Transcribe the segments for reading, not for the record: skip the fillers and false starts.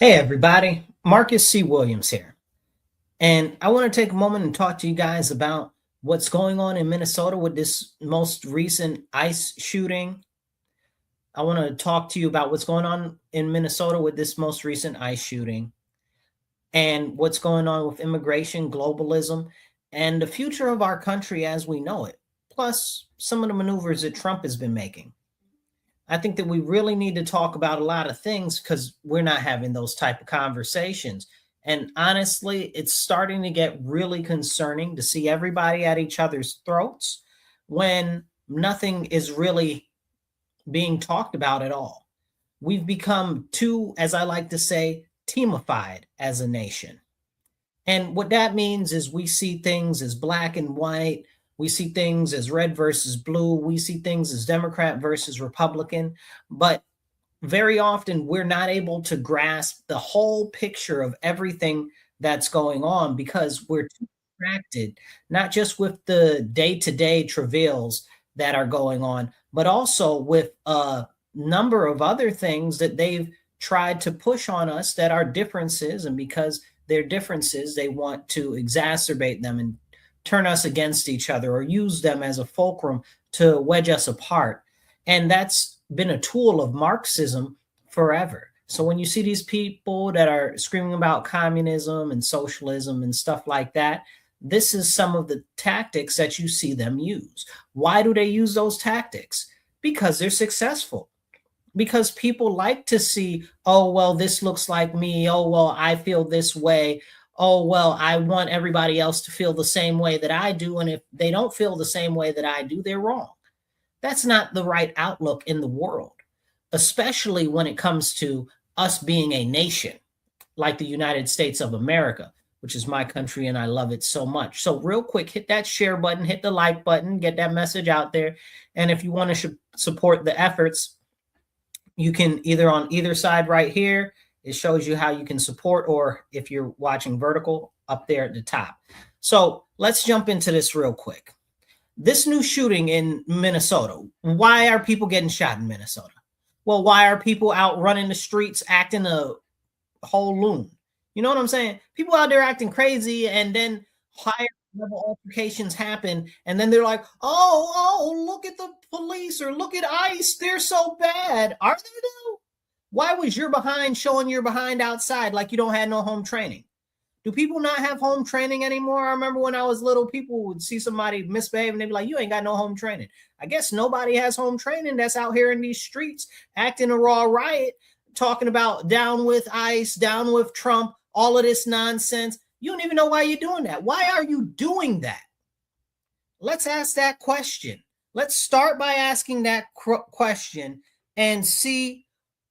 Hey everybody, Marcus C. Williams here. And I want to take a moment and talk to you guys about what's going on in Minnesota with this most recent ICE shooting. I want to talk to you about what's going on in Minnesota with this most recent ICE shooting and what's going on with immigration, globalism, and the future of our country as we know it, plus some of the maneuvers that Trump has been making. I think that we really need to talk about a lot of things because we're not having those type of conversations. And honestly, it's starting to get really concerning to see everybody at each other's throats when nothing is really being talked about at all. We've become too, as I like to say, teamified as a nation. And what that means is we see things as black and white. We see things as red versus blue. We see things as Democrat versus Republican. But very often we're not able to grasp the whole picture of everything that's going on because we're too distracted, not just with the day-to-day travails that are going on, but also with a number of other things that they've tried to push on us that are differences. And because they're differences, they want to exacerbate them and turn us against each other or use them as a fulcrum to wedge us apart. And that's been a tool of Marxism forever. So when you see these people that are screaming about communism and socialism and stuff like that, this is some of the tactics that you see them use. Why do they use those tactics? Because they're successful. Because people like to see, oh, well, this looks like me. Oh, well, I feel this way. Oh, well, I want everybody else to feel the same way that I do. And if they don't feel the same way that I do, they're wrong. That's not the right outlook in the world, especially when it comes to us being a nation like the United States of America, which is my country and I love it so much. So real quick, hit that share button, hit the like button, get that message out there. And if you want to support the efforts, you can either on either side right here, it shows you how you can support, or if you're watching vertical up there at the top. So let's jump into this real quick. This new shooting in Minnesota, why are people getting shot in Minnesota? Well, why are people out running the streets acting a whole loon? You know what I'm saying? People out there acting crazy, and then higher level altercations happen, and then they're like, oh, look at the police or look at ICE. They're so bad. Are they though? Why was your behind showing your behind outside like you don't have no home training? Do people not have home training anymore? I remember when I was little, people would see somebody misbehave and they'd be like, you ain't got no home training. I guess nobody has home training that's out here in these streets acting a raw riot, talking about down with ICE, down with Trump, all of this nonsense. You don't even know why you're doing that. Why are you doing that? Let's ask that question. Let's start by asking that question and see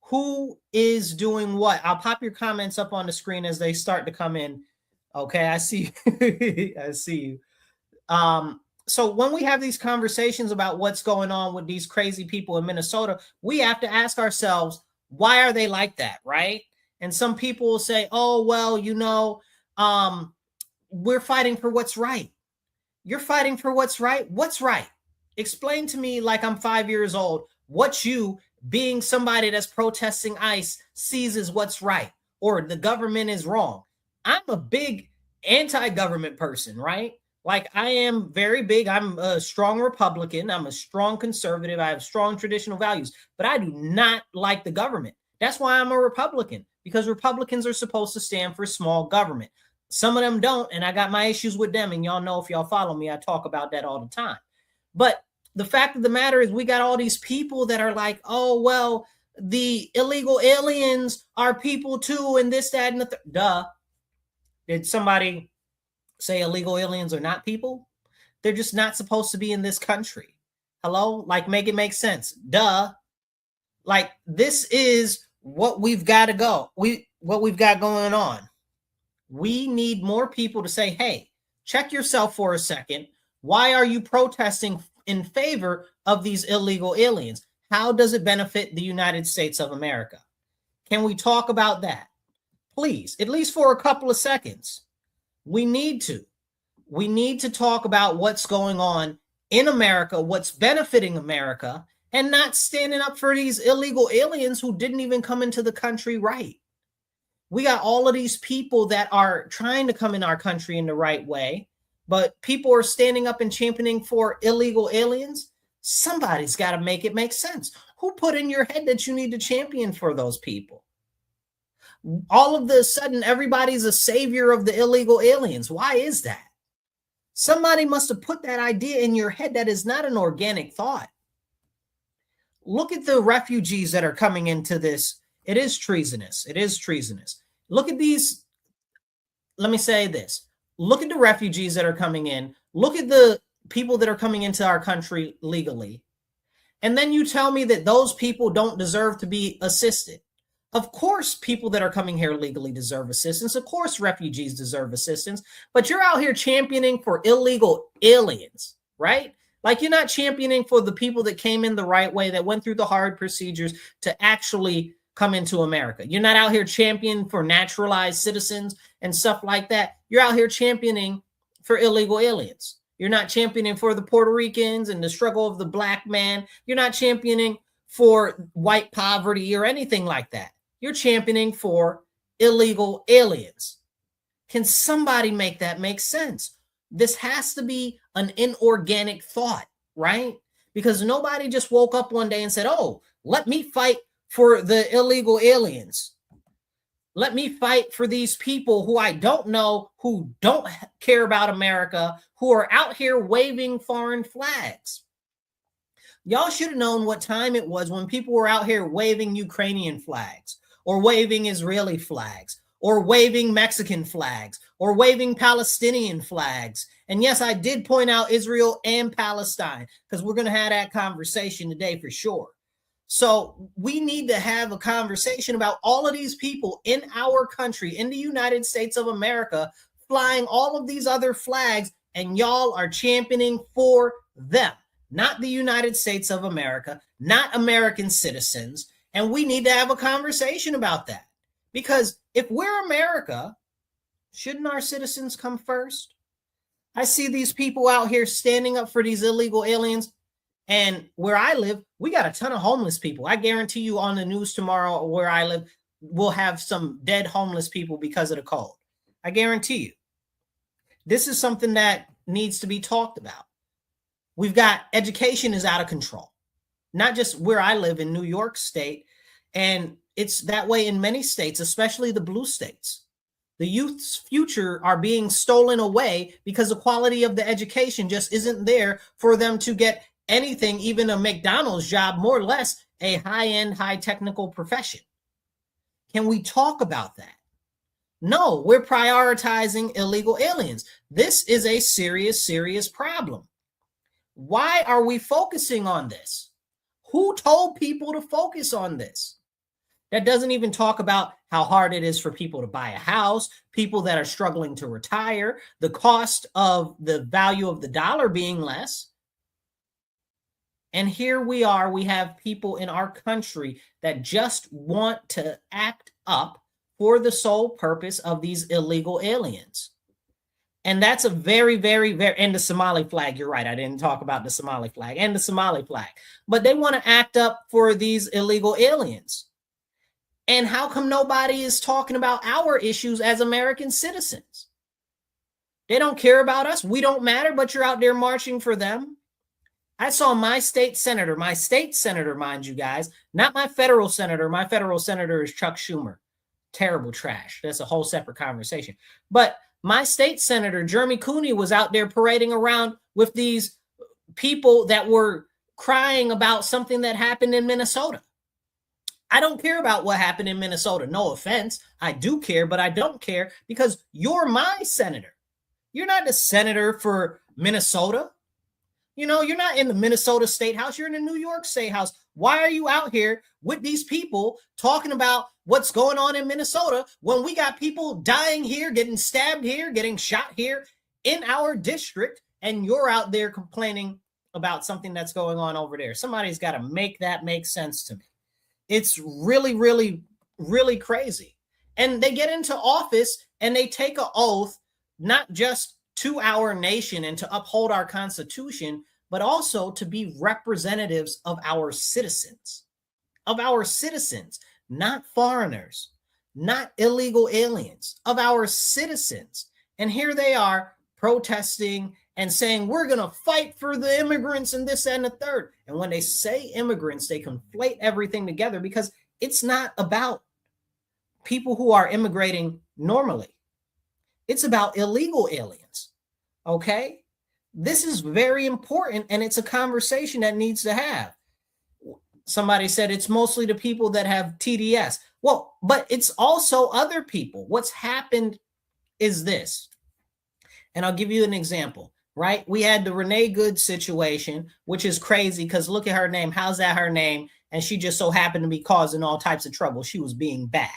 who is doing what. I'll pop your comments up on the screen as they start to come in. Okay, I see. I see you. So when we have these conversations about what's going on with these crazy people in Minnesota, we have to ask ourselves, why are they like that, right? And some people will say, oh, well, we're fighting for what's right. You're fighting for what's right? What's right? Explain to me, like I'm 5 years old, what you, being somebody that's protesting ICE, sees as what's right, or the government is wrong. I'm a big anti-government person, right? Like I am very big. I'm a strong Republican. I'm a strong conservative. I have strong traditional values, but I do not like the government. That's why I'm a Republican, because Republicans are supposed to stand for small government. Some of them don't, and I got my issues with them. And y'all know, if y'all follow me, I talk about that all the time. But the fact of the matter is we got all these people that are like, oh, well, the illegal aliens are people too, and this, that, and the duh. Did somebody say illegal aliens are not people? They're just not supposed to be in this country. Hello? Like, make it make sense. Duh. Like, this is what we've got to go. What we've got going on. We need more people to say, hey, check yourself for a second. Why are you protesting in favor of these illegal aliens? How does it benefit the United States of America? Can we talk about that? Please, at least for a couple of seconds. We need to talk about what's going on in America, what's benefiting America, and not standing up for these illegal aliens who didn't even come into the country right. We got all of these people that are trying to come in our country in the right way, but people are standing up and championing for illegal aliens. Somebody's got to make it make sense. Who put in your head that you need to champion for those people? All of the sudden, everybody's a savior of the illegal aliens. Why is that? Somebody must have put that idea in your head. That is not an organic thought. Look at the refugees that are coming into this. It is treasonous. It is treasonous. Look at these. Let me say this. Look at the refugees that are coming in. Look at the people that are coming into our country legally. And then you tell me that those people don't deserve to be assisted. Of course, people that are coming here legally deserve assistance. Of course, refugees deserve assistance. But you're out here championing for illegal aliens, right? Like, you're not championing for the people that came in the right way, that went through the hard procedures to actually come into America. You're not out here championing for naturalized citizens and stuff like that. You're out here championing for illegal aliens. You're not championing for the Puerto Ricans and the struggle of the black man. You're not championing for white poverty or anything like that. You're championing for illegal aliens. Can somebody make that make sense? This has to be an inorganic thought, right? Because nobody just woke up one day and said, oh, let me fight for the illegal aliens. Let me fight for these people who I don't know, who don't care about America, who are out here waving foreign flags. Y'all should have known what time it was when people were out here waving Ukrainian flags, or waving Israeli flags, or waving Mexican flags, or waving Palestinian flags. And yes, I did point out Israel and Palestine, because we're going to have that conversation today for sure. So we need to have a conversation about all of these people in our country, in the United States of America, flying all of these other flags, and y'all are championing for them, not the United States of America, not American citizens. And we need to have a conversation about that. Because if we're America, shouldn't our citizens come first? I see these people out here standing up for these illegal aliens. And where I live, we got a ton of homeless people. I guarantee you on the news tomorrow where I live, we'll have some dead homeless people because of the cold. I guarantee you. This is something that needs to be talked about. We've got education is out of control. Not just where I live in New York State. And it's that way in many states, especially the blue states. The youth's future are being stolen away because the quality of the education just isn't there for them to get anything, even a McDonald's job, more or less a high-end, high technical profession. Can we talk about that? No, we're prioritizing illegal aliens. This is a serious, serious problem. Why are we focusing on this? Who told people to focus on this? That doesn't even talk about how hard it is for people to buy a house, people that are struggling to retire, the cost of the value of the dollar being less. And here we are, we have people in our country that just want to act up for the sole purpose of these illegal aliens. And that's a very, very, very, and the Somali flag, you're right, I didn't talk about the Somali flag and the Somali flag, but they want to act up for these illegal aliens. And how come nobody is talking about our issues as American citizens? They don't care about us. We don't matter, but you're out there marching for them. I saw my state senator, mind you guys, not my federal senator. My federal senator is Chuck Schumer. Terrible trash. That's a whole separate conversation. But my state senator, Jeremy Cooney, was out there parading around with these people that were crying about something that happened in Minnesota. I don't care about what happened in Minnesota. No offense. I do care, but I don't care because you're my senator. You're not the senator for Minnesota. You know, you're not in the Minnesota State House. You're in the New York State House. Why are you out here with these people talking about what's going on in Minnesota when we got people dying here, getting stabbed here, getting shot here in our district, and you're out there complaining about something that's going on over there? Somebody's got to make that make sense to me. It's really, really, really crazy. And they get into office and they take an oath, not just to our nation and to uphold our Constitution, but also to be representatives of our citizens, not foreigners, not illegal aliens, of our citizens. And here they are protesting and saying, we're going to fight for the immigrants and this and the third. And when they say immigrants, they conflate everything together because it's not about people who are immigrating normally. It's about illegal aliens. Okay? This is very important, and it's a conversation that needs to have. Somebody said it's mostly the people that have TDS. Well, but it's also other people. What's happened is this, and I'll give you an example, right? We had the Renee Good situation, which is crazy because look at her name. How's that her name? And she just so happened to be causing all types of trouble. She was being bad.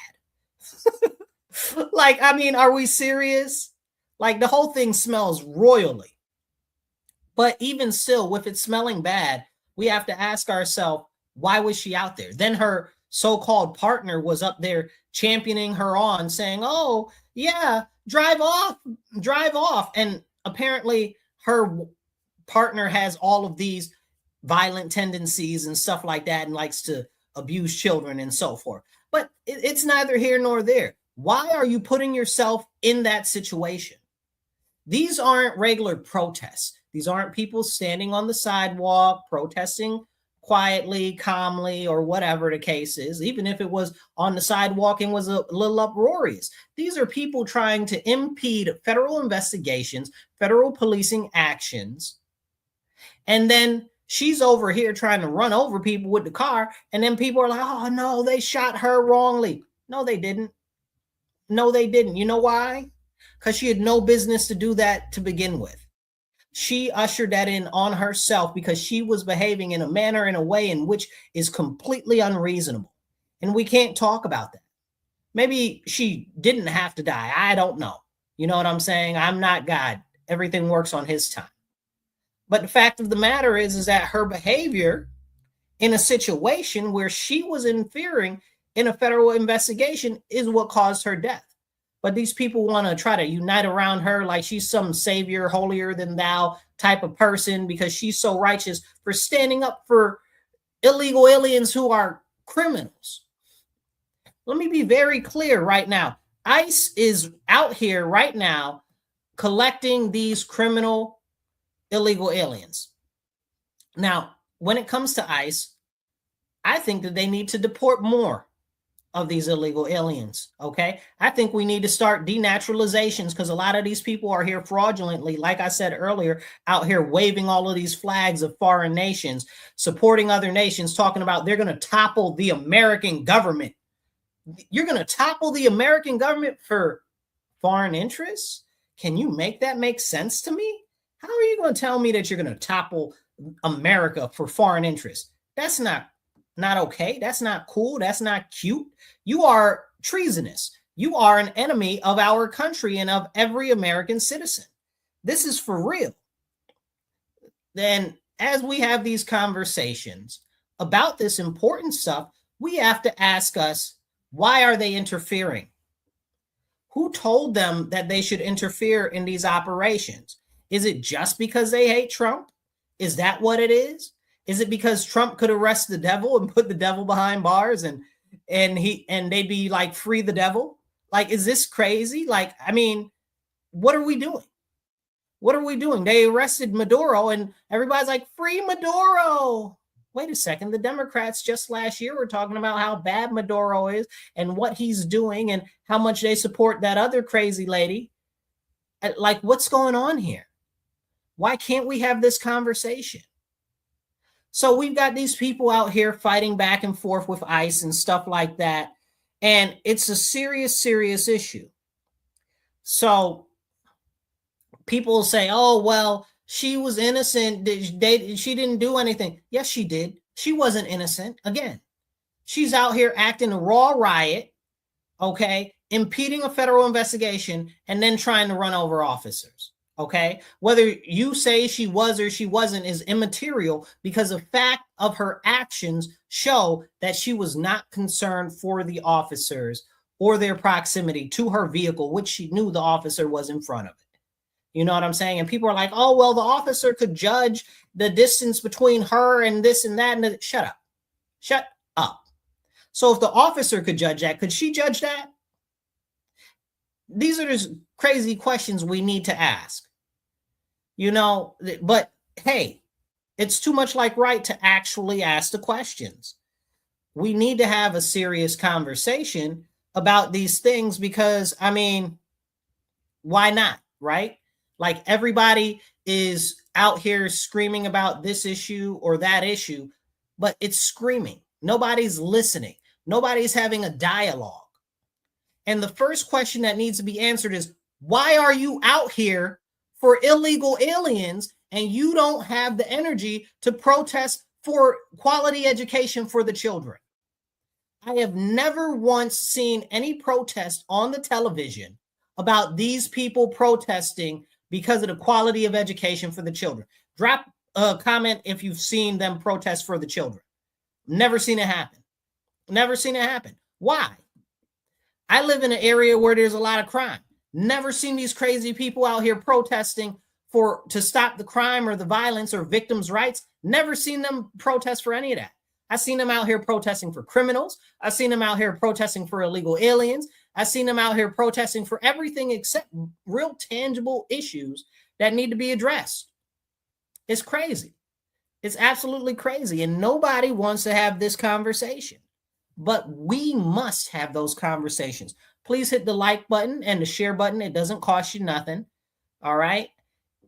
Like, I mean, are we serious? Like, the whole thing smells royally. But even still, with it smelling bad, we have to ask ourselves, why was she out there? Then her so-called partner was up there championing her on, saying, oh, yeah, drive off. And apparently her partner has all of these violent tendencies and stuff like that and likes to abuse children and so forth. But it's neither here nor there. Why are you putting yourself in that situation? These aren't regular protests. These aren't people standing on the sidewalk protesting quietly, calmly, or whatever the case is, even if it was on the sidewalk and was a little uproarious. These are people trying to impede federal investigations, federal policing actions. And then she's over here trying to run over people with the car. And then people are like, oh, no, they shot her wrongly. No, they didn't. No, they didn't. You know why? Because she had no business to do that to begin with. She ushered that in on herself because she was behaving in a manner, in a way in which is completely unreasonable. And we can't talk about that. Maybe she didn't have to die. I don't know. You know what I'm saying? I'm not God. Everything works on his time. But the fact of the matter is that her behavior in a situation where she was interfering in a federal investigation is what caused her death. But these people want to try to unite around her like she's some savior, holier than thou type of person because she's so righteous for standing up for illegal aliens who are criminals. Let me be very clear right now. ICE is out here right now collecting these criminal illegal aliens. Now, when it comes to ICE, I think that they need to deport more of these illegal aliens, okay? I think we need to start denaturalizations because a lot of these people are here fraudulently, like I said earlier, out here waving all of these flags of foreign nations, supporting other nations, talking about they're going to topple the American government. You're going to topple the American government for foreign interests? Can you make that make sense to me? How are you going to tell me that you're going to topple America for foreign interests? That's not okay. That's not cool. That's not cute. You are treasonous. You are an enemy of our country and of every American citizen. This is for real. Then as we have these conversations about this important stuff, we have to ask us, why are they interfering? Who told them that they should interfere in these operations? Is it just because they hate Trump? Is that what it is? Is it because Trump could arrest the devil and put the devil behind bars and they'd be like, free the devil? Like, is this crazy? Like, I mean, what are we doing? What are we doing? They arrested Maduro and everybody's like, free Maduro. Wait a second. The Democrats just last year were talking about how bad Maduro is and what he's doing and how much they support that other crazy lady. Like, what's going on here? Why can't we have this conversation? So we've got these people out here fighting back and forth with ICE and stuff like that. And it's a serious, serious issue. So people say, oh, well, she was innocent. She didn't do anything. Yes, she did. She wasn't innocent. Again, she's out here acting a raw riot, okay, impeding a federal investigation and then trying to run over officers. Okay, whether you say she was or she wasn't is immaterial because the fact of her actions show that she was not concerned for the officers or their proximity to her vehicle, which she knew the officer was in front of it. You know what I'm saying? And people are like, oh, well, the officer could judge the distance between her and this and that. And shut up. Shut up. So if the officer could judge that, could she judge that? These are just crazy questions we need to ask. But hey, it's too much like right to actually ask the questions. We need to have a serious conversation about these things because, I mean, why not, right? Like everybody is out here screaming about this issue or that issue, but it's screaming. Nobody's listening. Nobody's having a dialogue. And the first question that needs to be answered is, why are you out here for illegal aliens and you don't have the energy to protest for quality education for the children? I have never once seen any protest on the television about these people protesting because of the quality of education for the children. Drop a comment if you've seen them protest for the children. Never seen it happen. Never seen it happen. Why? I live in an area where there's a lot of crime. Never seen these crazy people out here protesting to stop the crime or the violence or victims' rights. Never seen them protest for any of that. I've seen them out here protesting for criminals. I've seen them out here protesting for illegal aliens. I've seen them out here protesting for everything except real tangible issues that need to be addressed. It's crazy. It's absolutely crazy. And nobody wants to have this conversation. But we must have those conversations. Please hit the like button and the share button. It doesn't cost you nothing. All right.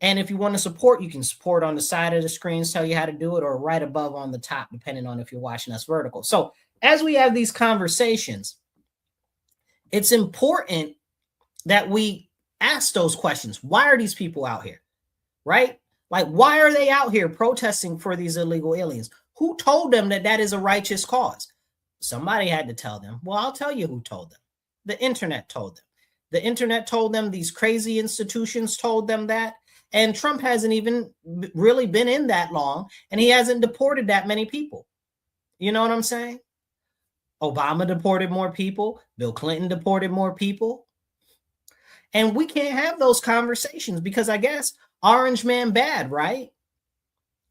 And if you want to support, you can support on the side of the screens, tell you how to do it, or right above on the top, depending on if you're watching us vertical. So as we have these conversations, it's important that we ask those questions. Why are these people out here? Right? Like, why are they out here protesting for these illegal aliens? Who told them that that is a righteous cause? Somebody had to tell them. Well, I'll tell you who told them. The internet told them. The internet told them. These crazy institutions told them that. And Trump hasn't even really been in that long, and he hasn't deported that many people. You know what I'm saying? Obama deported more people. Bill Clinton deported more people. And we can't have those conversations because I guess Orange Man bad, right?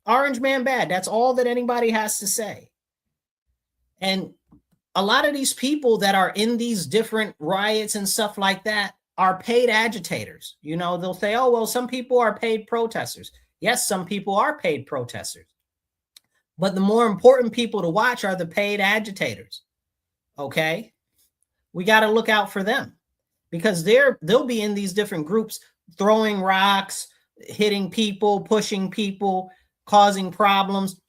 Orange Man bad. That's all that anybody has to say. And a lot of these people that are in these different riots and stuff like that are paid agitators. They'll say, oh, well, some people are paid protesters. Yes, some people are paid protesters. But the more important people to watch are the paid agitators. Okay? We got to look out for them because they'll be in these different groups throwing rocks, hitting people, pushing people, causing problems.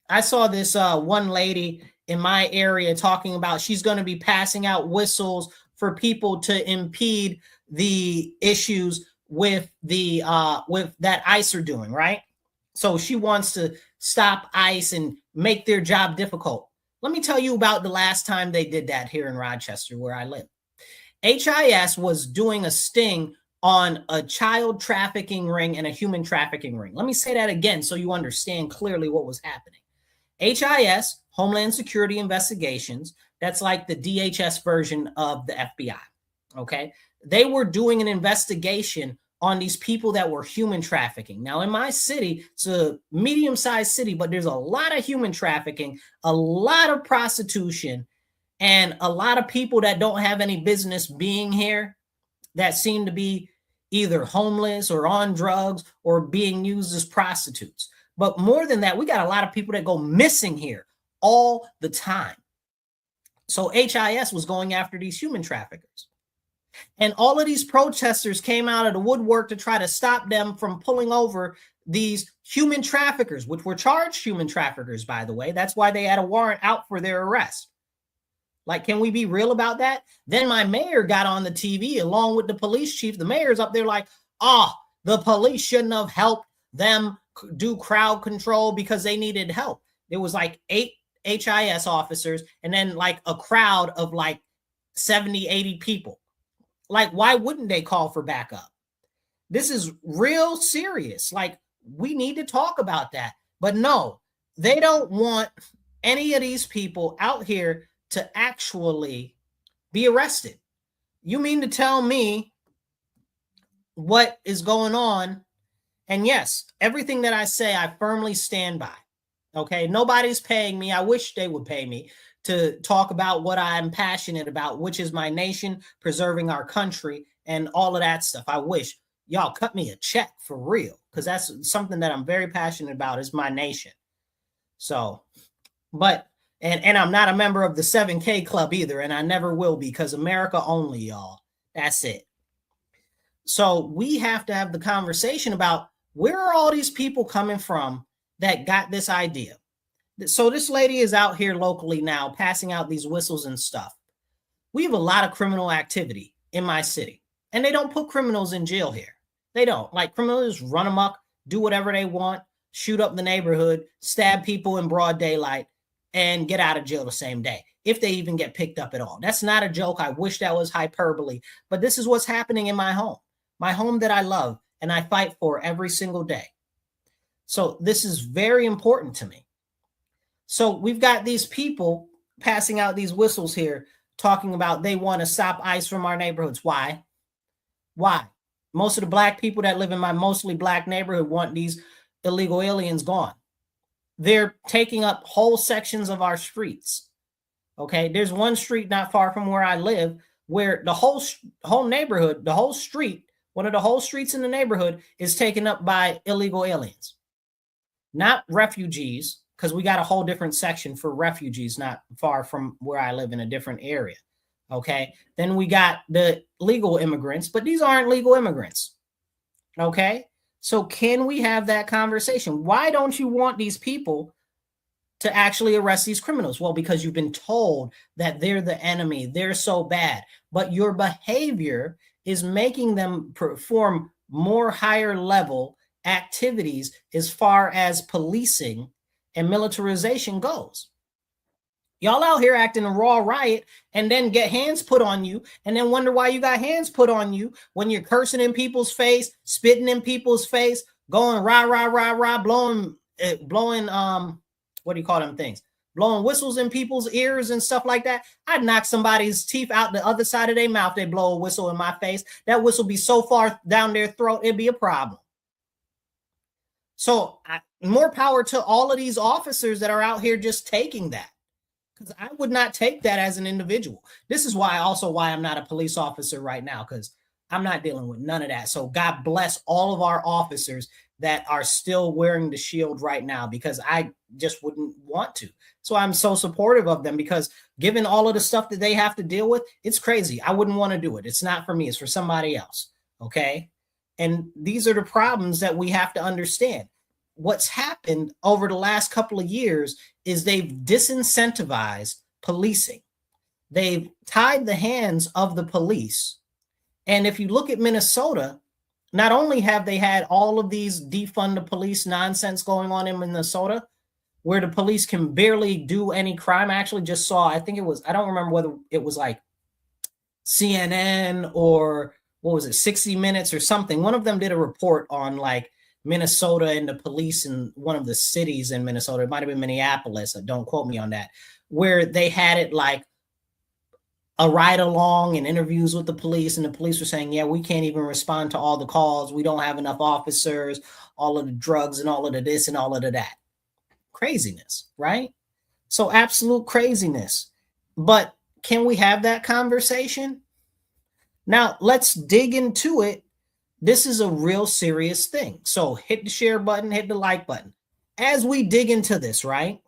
I saw this one lady in my area talking about she's going to be passing out whistles for people to impede the issues with with that ICE are doing, right? So she wants to stop ICE and make their job difficult. Let me tell you about the last time they did that here in Rochester, where I live. HIS was doing a sting on a child trafficking ring and a human trafficking ring. Let me say that again so you understand clearly what was happening. HIS, Homeland Security Investigations, that's like the DHS version of the FBI, okay? They were doing an investigation on these people that were human trafficking. Now, in my city, it's a medium-sized city, but there's a lot of human trafficking, a lot of prostitution, and a lot of people that don't have any business being here that seem to be either homeless or on drugs or being used as prostitutes. But more than that, we got a lot of people that go missing here all the time. So HIS was going after these human traffickers. And all of these protesters came out of the woodwork to try to stop them from pulling over these human traffickers, which were charged human traffickers, by the way. That's why they had a warrant out for their arrest. Like, can we be real about that? Then my mayor got on the TV along with the police chief. The mayor's up there like, the police shouldn't have helped them do crowd control because they needed help. There was like 8 HIS officers and then like a crowd of like 70, 80 people. Like, why wouldn't they call for backup? This is real serious. Like, we need to talk about that. But no, they don't want any of these people out here to actually be arrested. You mean to tell me what is going on? And yes, everything that I say, I firmly stand by. Okay, nobody's paying me. I wish they would pay me to talk about what I'm passionate about, which is my nation, preserving our country, and all of that stuff. I wish y'all cut me a check for real, because that's something that I'm very passionate about, is my nation. So, but and I'm not a member of the 7K club either, and I never will be, because America only, y'all. That's it. So we have to have the conversation about where are all these people coming from that got this idea. So this lady is out here locally now passing out these whistles and stuff. We have a lot of criminal activity in my city, and they don't put criminals in jail here. They don't. Like, criminals run amok, do whatever they want, shoot up the neighborhood, stab people in broad daylight, and get out of jail the same day, if they even get picked up at all. That's not a joke. I wish that was hyperbole, but this is what's happening in my home that I love and I fight for every single day. So this is very important to me. So we've got these people passing out these whistles here, talking about they want to stop ICE from our neighborhoods. Why? Why? Most of the black people that live in my mostly black neighborhood want these illegal aliens gone. They're taking up whole sections of our streets. Okay, there's one street not far from where I live where the whole neighborhood, the whole street, one of the whole streets in the neighborhood is taken up by illegal aliens. Not refugees, because we got a whole different section for refugees not far from where I live, in a different area. Okay, then we got the legal immigrants, but these aren't legal immigrants. Okay, so can we have that conversation? Why don't you want these people to actually arrest these criminals? Well, because you've been told that they're the enemy, they're so bad, but your behavior is making them perform more higher level activities as far as policing and militarization goes. Y'all out here acting a raw riot and then get hands put on you and then wonder why you got hands put on you when you're cursing in people's face, spitting in people's face, going rah, rah, rah, rah, blowing, what do you call them things? Blowing whistles in people's ears and stuff like that. I'd knock somebody's teeth out the other side of their mouth. They blow a whistle in my face. That whistle be so far down their throat, it'd be a problem. So more power to all of these officers that are out here just taking that, because I would not take that as an individual. This is why I'm not a police officer right now, because I'm not dealing with none of that. So God bless all of our officers that are still wearing the shield right now, because I just wouldn't want to. So I'm so supportive of them, because given all of the stuff that they have to deal with, it's crazy. I wouldn't want to do it. It's not for me. It's for somebody else. Okay. And these are the problems that we have to understand. What's happened over the last couple of years is they've disincentivized policing. They've tied the hands of the police. And if you look at Minnesota, not only have they had all of these defund the police nonsense going on in Minnesota, where the police can barely do any crime. I actually just saw, I don't remember whether it was like CNN or what was it, 60 Minutes or something. One of them did a report on like Minnesota and the police in one of the cities in Minnesota. It might have been Minneapolis. Don't quote me on that. Where they had it like a ride along and interviews with the police, and the police were saying, yeah, we can't even respond to all the calls. We don't have enough officers, all of the drugs and all of the this and all of the that. Craziness, right? So absolute craziness. But can we have that conversation? Now let's dig into it. This is a real serious thing. So hit the share button, hit the like button. As we dig into this, right?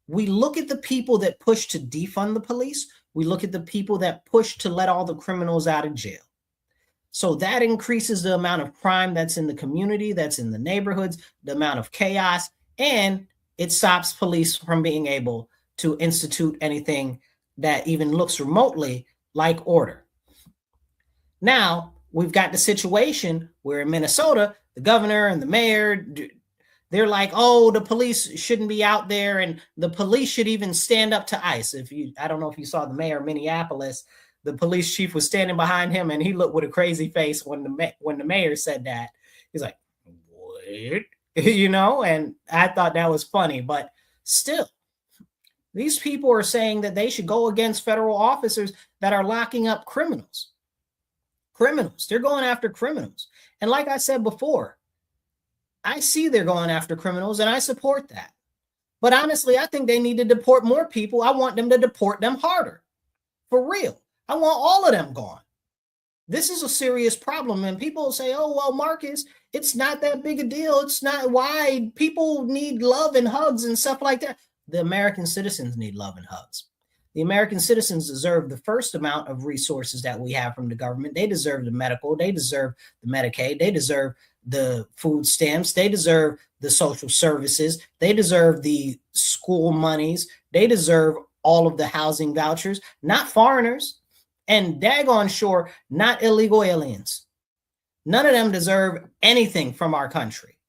We look at the people that push to defund the police. We look at the people that push to let all the criminals out of jail. So that increases the amount of crime that's in the community, that's in the neighborhoods, the amount of chaos, and it stops police from being able to institute anything that even looks remotely like order. Now, we've got the situation where in Minnesota, the governor and the mayor, they're like, oh, the police shouldn't be out there, and the police should even stand up to ICE. I don't know if you saw the mayor of Minneapolis, the police chief was standing behind him, and he looked with a crazy face when the mayor said that. He's like, what? And I thought that was funny, but still, these people are saying that they should go against federal officers that are locking up criminals. They're going after criminals. And like I said before, I see they're going after criminals and I support that. But honestly, I think they need to deport more people. I want them to deport them harder. For real. I want all of them gone. This is a serious problem. And people say, oh, well, Marcus, it's not that big a deal. It's not why people need love and hugs and stuff like that. The American citizens need love and hugs. The American citizens deserve the first amount of resources that we have from the government. They deserve the medical. They deserve the Medicaid. They deserve the food stamps. They deserve the social services. They deserve the school monies. They deserve all of the housing vouchers, not foreigners. And daggone sure, not illegal aliens. None of them deserve anything from our country.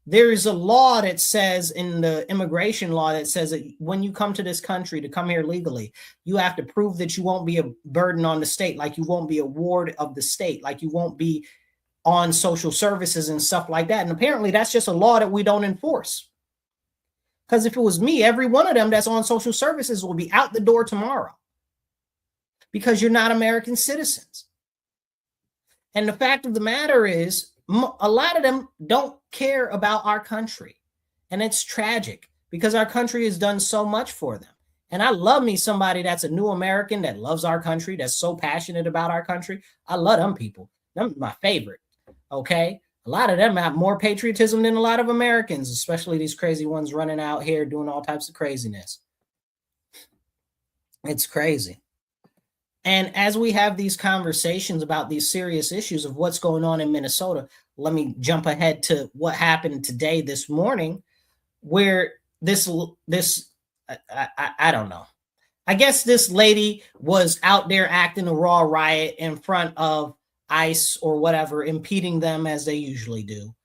There is a law that says, in the immigration law, that says that when you come to this country to come here legally, you have to prove that you won't be a burden on the state, like you won't be a ward of the state, like you won't be on social services and stuff like that. And apparently that's just a law that we don't enforce. Because if it was me, every one of them that's on social services will be out the door tomorrow. Because you're not American citizens. And the fact of the matter is, a lot of them don't care about our country. And it's tragic because our country has done so much for them. And I love me somebody that's a new American that loves our country, that's so passionate about our country. I love them people. Them my favorite. Okay. A lot of them have more patriotism than a lot of Americans, especially these crazy ones running out here doing all types of craziness. It's crazy. And as we have these conversations about these serious issues of what's going on in Minnesota, let me jump ahead to what happened today, this morning, where I don't know. I guess this lady was out there acting a raw riot in front of ICE or whatever, impeding them as they usually do.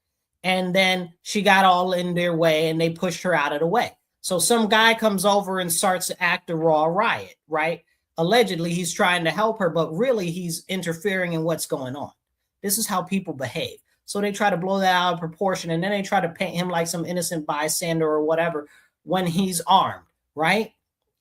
And then she got all in their way and they pushed her out of the way. So some guy comes over and starts to act a raw riot, right? Allegedly, he's trying to help her, but really he's interfering in what's going on. This is how people behave. So they try to blow that out of proportion, and then they try to paint him like some innocent bystander or whatever when he's armed, right?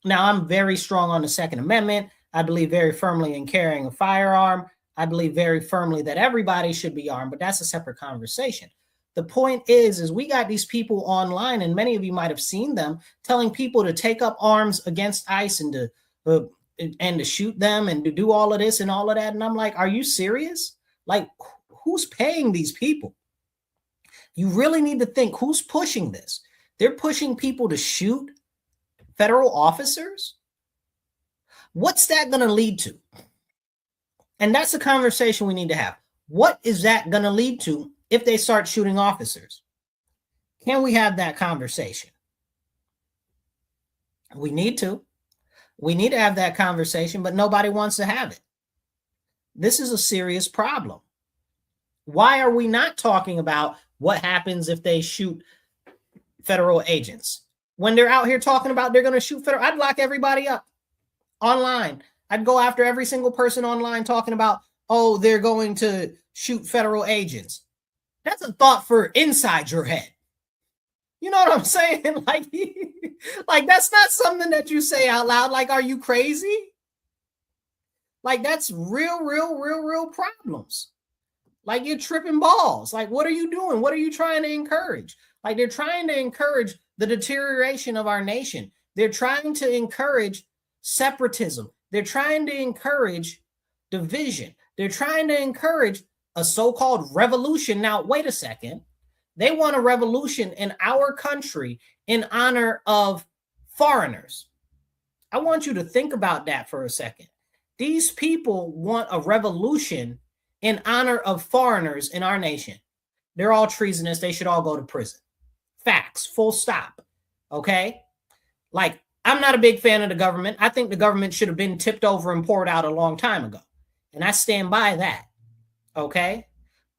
Now, I'm very strong on the Second Amendment. I believe very firmly in carrying a firearm. I believe very firmly that everybody should be armed, but that's a separate conversation. The point is we got these people online, and many of you might have seen them telling people to take up arms against ICE and to shoot them and to do all of this and all of that. And I'm like, are you serious? Like, who's paying these people? You really need to think, who's pushing this? They're pushing people to shoot federal officers? What's that going to lead to? And that's the conversation we need to have. What is that going to lead to if they start shooting officers? Can we have that conversation? We need to. We need to have that conversation, but nobody wants to have it. This is a serious problem. Why are we not talking about what happens if they shoot federal agents? When they're out here talking about they're going to shoot federal, I'd lock everybody up online. I'd go after every single person online talking about, oh, they're going to shoot federal agents. That's a thought for inside your head. You know what I'm saying? Like that's not something that you say out loud. Like, are you crazy? Like, that's real problems. Like, you're tripping balls. Like, what are you doing? What are you trying to encourage? Like, they're trying to encourage the deterioration of our nation. They're trying to encourage separatism. They're trying to encourage division. They're trying to encourage a so-called revolution. Now, wait a second. They want a revolution in our country in honor of foreigners. I want you to think about that for a second. These people want a revolution in honor of foreigners in our nation. They're all treasonous. They should all go to prison. Facts, full stop. Okay? Like, I'm not a big fan of the government. I think the government should have been tipped over and poured out a long time ago. And I stand by that. Okay?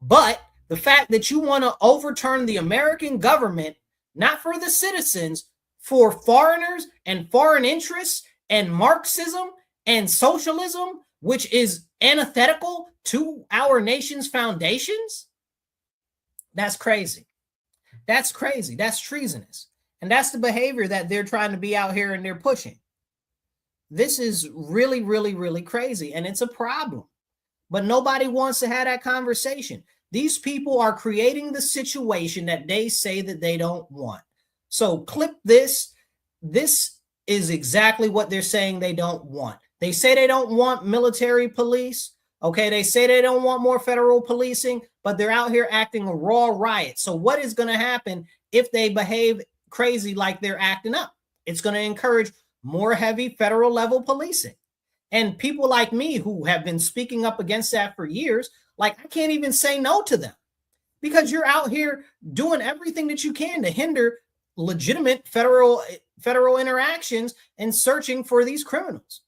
But the fact that you want to overturn the American government, not for the citizens, for foreigners and foreign interests and Marxism and socialism, which is antithetical to our nation's foundations, that's crazy. That's crazy. That's treasonous. And that's the behavior that they're trying to be out here and they're pushing. This is really crazy, and it's a problem. But nobody wants to have that conversation. These people are creating the situation that they say that they don't want. So clip this. This is exactly what they're saying they don't want. They say they don't want military police. Okay, they say they don't want more federal policing, but they're out here acting a raw riot. So what is going to happen if they behave crazy like they're acting up? It's going to encourage more heavy federal level policing. And people like me who have been speaking up against that for years, like I can't even say no to them because you're out here doing everything that you can to hinder legitimate federal interactions and searching for these criminals.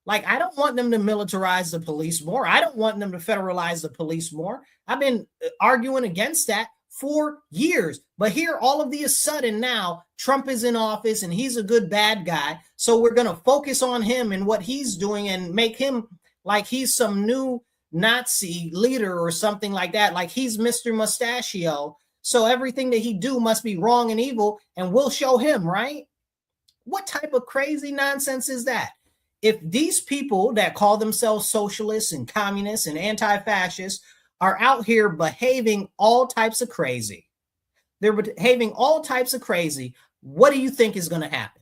Like, I don't want them to militarize the police more. I don't want them to federalize the police more. I've been arguing against that for years. But here, all of the sudden now, Trump is in office and he's a good bad guy. So we're going to focus on him and what he's doing and make him like he's some new Nazi leader or something like that. Like he's Mr. Mustachio. So everything that he do must be wrong and evil, and we'll show him, right? What type of crazy nonsense is that? If these people that call themselves socialists and communists and anti-fascists are out here behaving all types of crazy, they're behaving all types of crazy, what do you think is going to happen?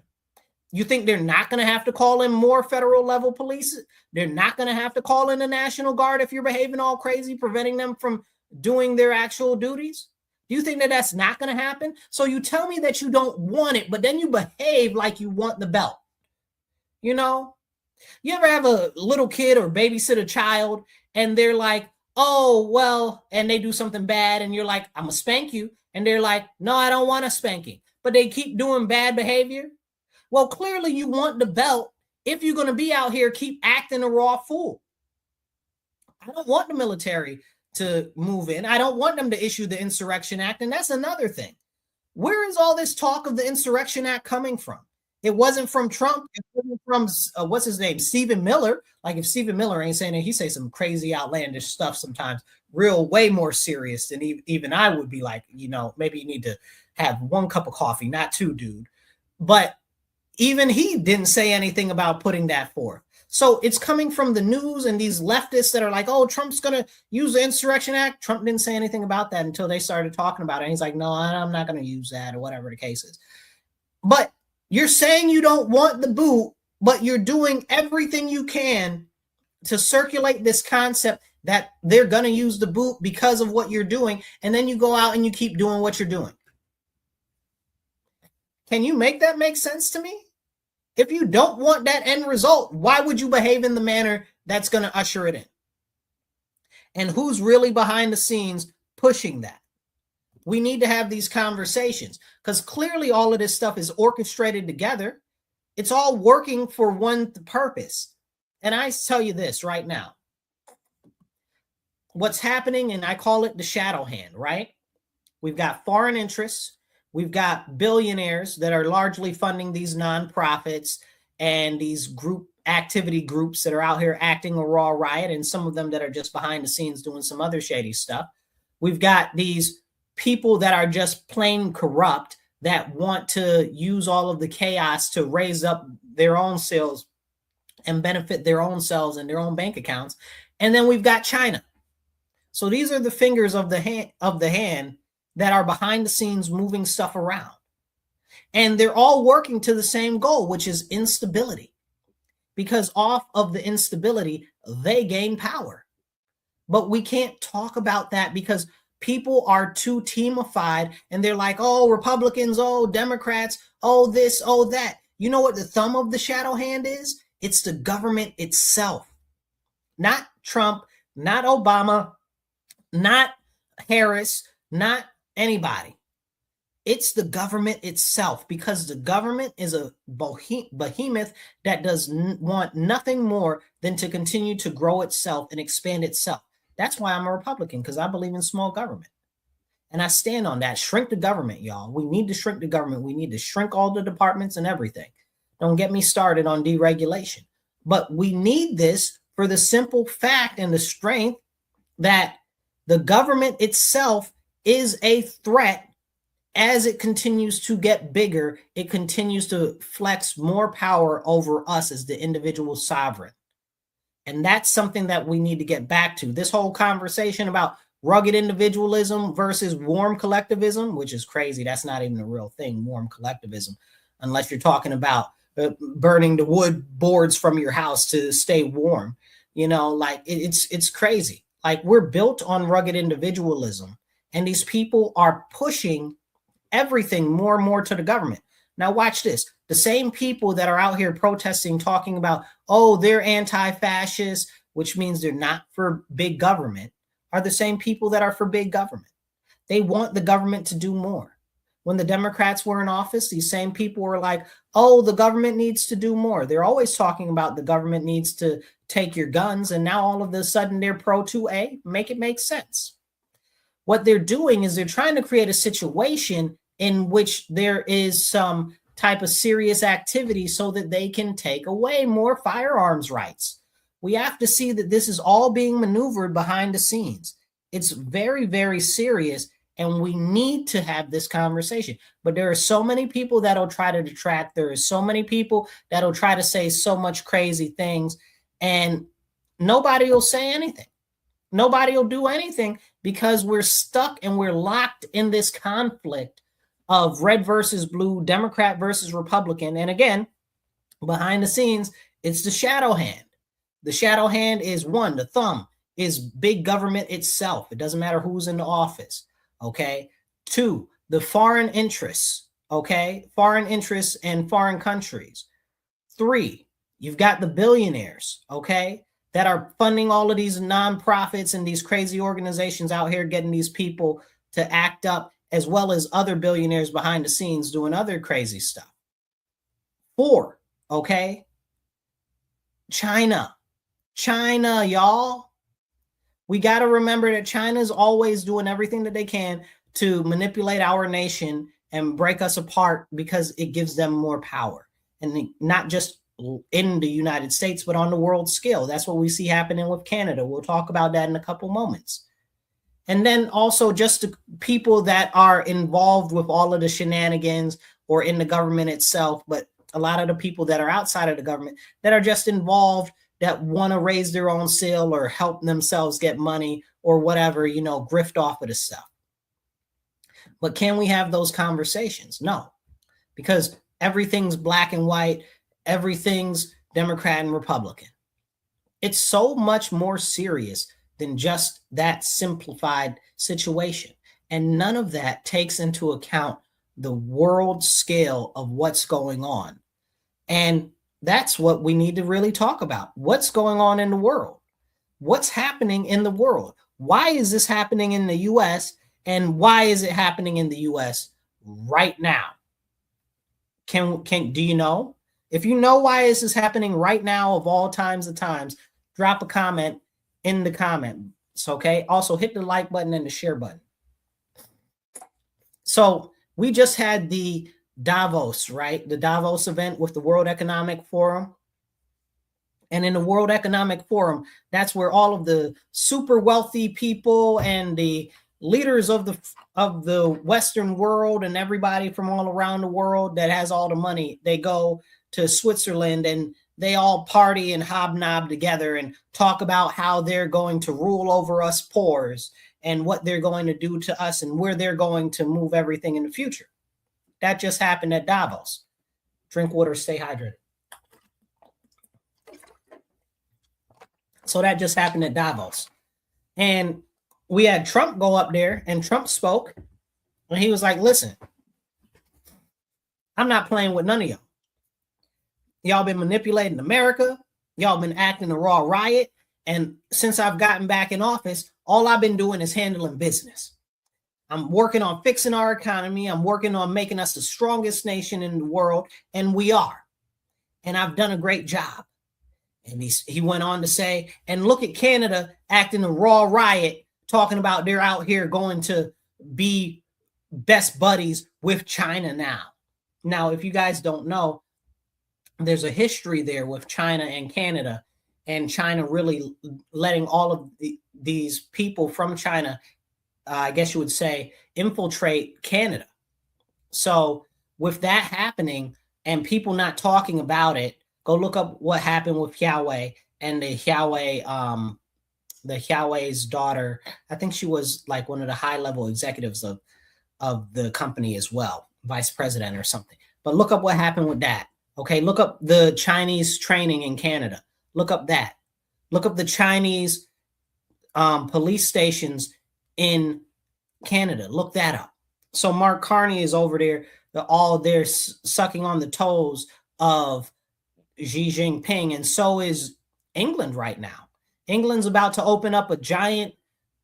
You think they're not going to have to call in more federal level police? They're not going to have to call in the National Guard if you're behaving all crazy, preventing them from doing their actual duties? Do you think that that's not going to happen? So you tell me that you don't want it, but then you behave like you want the belt. You know? You ever have a little kid or babysit a child and they're like, oh, well, and they do something bad and you're like, I'm going to spank you. And they're like, no, I don't want a spanking. But they keep doing bad behavior. Well, clearly you want the belt if you're going to be out here, keep acting a raw fool. I don't want the military to move in. I don't want them to issue the Insurrection Act. And that's another thing. Where is all this talk of the Insurrection Act coming from? It wasn't from Trump. It wasn't from, what's his name? Stephen Miller. Like if Stephen Miller ain't saying it, he say some crazy outlandish stuff sometimes, real way more serious than even I would be like, you know, maybe you need to have one cup of coffee, not two, dude. But even he didn't say anything about putting that forth. So it's coming from the news and these leftists that are like, oh, Trump's going to use the Insurrection Act. Trump didn't say anything about that until they started talking about it. And he's like, no, I'm not going to use that or whatever the case is. But you're saying you don't want the boot, but you're doing everything you can to circulate this concept that they're going to use the boot because of what you're doing. And then you go out and you keep doing what you're doing. Can you make that make sense to me? If you don't want that end result, why would you behave in the manner that's going to usher it in? And who's really behind the scenes pushing that? We need to have these conversations because clearly all of this stuff is orchestrated together. It's all working for one purpose. And I tell you this right now. What's happening, and I call it the shadow hand, right? We've got foreign interests. We've got billionaires that are largely funding these nonprofits and these activity groups that are out here acting a raw riot, and some of them that are just behind the scenes doing some other shady stuff. We've got these people that are just plain corrupt that want to use all of the chaos to raise up their own sales and benefit their own selves and their own bank accounts. And then we've got China. So these are the fingers of the hand that are behind the scenes moving stuff around. And they're all working to the same goal, which is instability. Because off of the instability, they gain power. But we can't talk about that because people are too teamified and they're like, oh, Republicans, oh, Democrats, oh, this, oh, that. You know what the thumb of the shadow hand is? It's the government itself. Not Trump, not Obama, not Harris, not anybody. It's the government itself, because the government is a behemoth that does want nothing more than to continue to grow itself and expand itself. That's why I'm a Republican, because I believe in small government. And I stand on that. Shrink the government, y'all. We need to shrink the government. We need to shrink all the departments and everything. Don't get me started on deregulation. But we need this for the simple fact and the strength that the government itself is a threat. As it continues to get bigger, it continues to flex more power over us as the individual sovereign. And that's something that we need to get back to. This whole conversation about rugged individualism versus warm collectivism, which is crazy. That's not even a real thing, warm collectivism, unless you're talking about burning the wood boards from your house to stay warm. Like it's crazy. Like we're built on rugged individualism, and these people are pushing everything more and more to the government. Now watch this. The same people that are out here protesting, talking about, oh, they're anti-fascist, which means they're not for big government, are the same people that are for big government. They want the government to do more. When the Democrats were in office, these same people were like, oh, the government needs to do more. They're always talking about the government needs to take your guns. And now all of a sudden they're pro 2A. Make it make sense. What they're doing is they're trying to create a situation in which there is some type of serious activity so that they can take away more firearms rights. We have to see that this is all being maneuvered behind the scenes. It's very, very serious, and we need to have this conversation. But there are so many people that'll try to detract. There are so many people that'll try to say so much crazy things, and nobody will say anything. Nobody will do anything because we're stuck and we're locked in this conflict of red versus blue, Democrat versus Republican. And again, behind the scenes, it's the shadow hand. The shadow hand is one, the thumb is big government itself. It doesn't matter who's in the office. Okay. Two, the foreign interests. Okay. Foreign interests and foreign countries. Three, you've got the billionaires. Okay. That are funding all of these nonprofits and these crazy organizations out here getting these people to act up, as well as other billionaires behind the scenes doing other crazy stuff. Four, okay? China, y'all. We got to remember that China's always doing everything that they can to manipulate our nation and break us apart because it gives them more power. And not just in the United States, but on the world scale. That's what we see happening with Canada. We'll talk about that in a couple moments. And then also just the people that are involved with all of the shenanigans or in the government itself, but a lot of the people that are outside of the government that are just involved that want to raise their own sale or help themselves get money or whatever, grift off of the stuff. But can we have those conversations? No, because everything's black and white. Everything's Democrat and Republican. It's so much more serious than just that simplified situation. And none of that takes into account the world scale of what's going on. And that's what we need to really talk about. What's going on in the world? What's happening in the world? Why is this happening in the US? And why is it happening in the US right now? Do you know? If you know why this is happening right now of all times of times, drop a comment in the comments, okay? Also, hit the like button and the share button. So we just had the Davos, right? The Davos event with the World Economic Forum. And in the World Economic Forum, that's where all of the super wealthy people and the leaders of the Western world and everybody from all around the world that has all the money, they go to Switzerland and they all party and hobnob together and talk about how they're going to rule over us poors and what they're going to do to us and where they're going to move everything in the future. That just happened at Davos. Drink water, stay hydrated. So that just happened at Davos. And we had Trump go up there, and Trump spoke, and he was like, listen, I'm not playing with none of y'all. Y'all been manipulating America. Y'all been acting a raw riot. And since I've gotten back in office, all I've been doing is handling business. I'm working on fixing our economy. I'm working on making us the strongest nation in the world, and we are. And I've done a great job. And he went on to say, and look at Canada acting a raw riot, talking about they're out here going to be best buddies with China now. Now, if you guys don't know, there's a history there with China and Canada, and China really letting all of these people from China, I guess you would say, infiltrate Canada. So with that happening and people not talking about it, go look up what happened with Huawei and the Huawei's daughter. I think she was like one of the high-level executives of the company as well, vice president or something. But look up what happened with that. Okay, look up the Chinese training in Canada. Look up that. Look up the Chinese police stations in Canada. Look that up. So Mark Carney is over there, all there sucking on the toes of Xi Jinping, and so is England right now. England's about to open up a giant,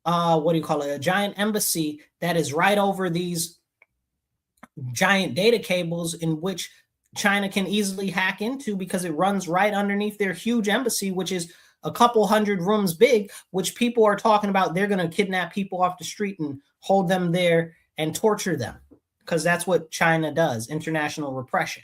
a giant embassy that is right over these giant data cables, in which China can easily hack into, because it runs right underneath their huge embassy, which is a couple hundred rooms big, which people are talking about they're going to kidnap people off the street and hold them there and torture them, because that's what China does, international repression.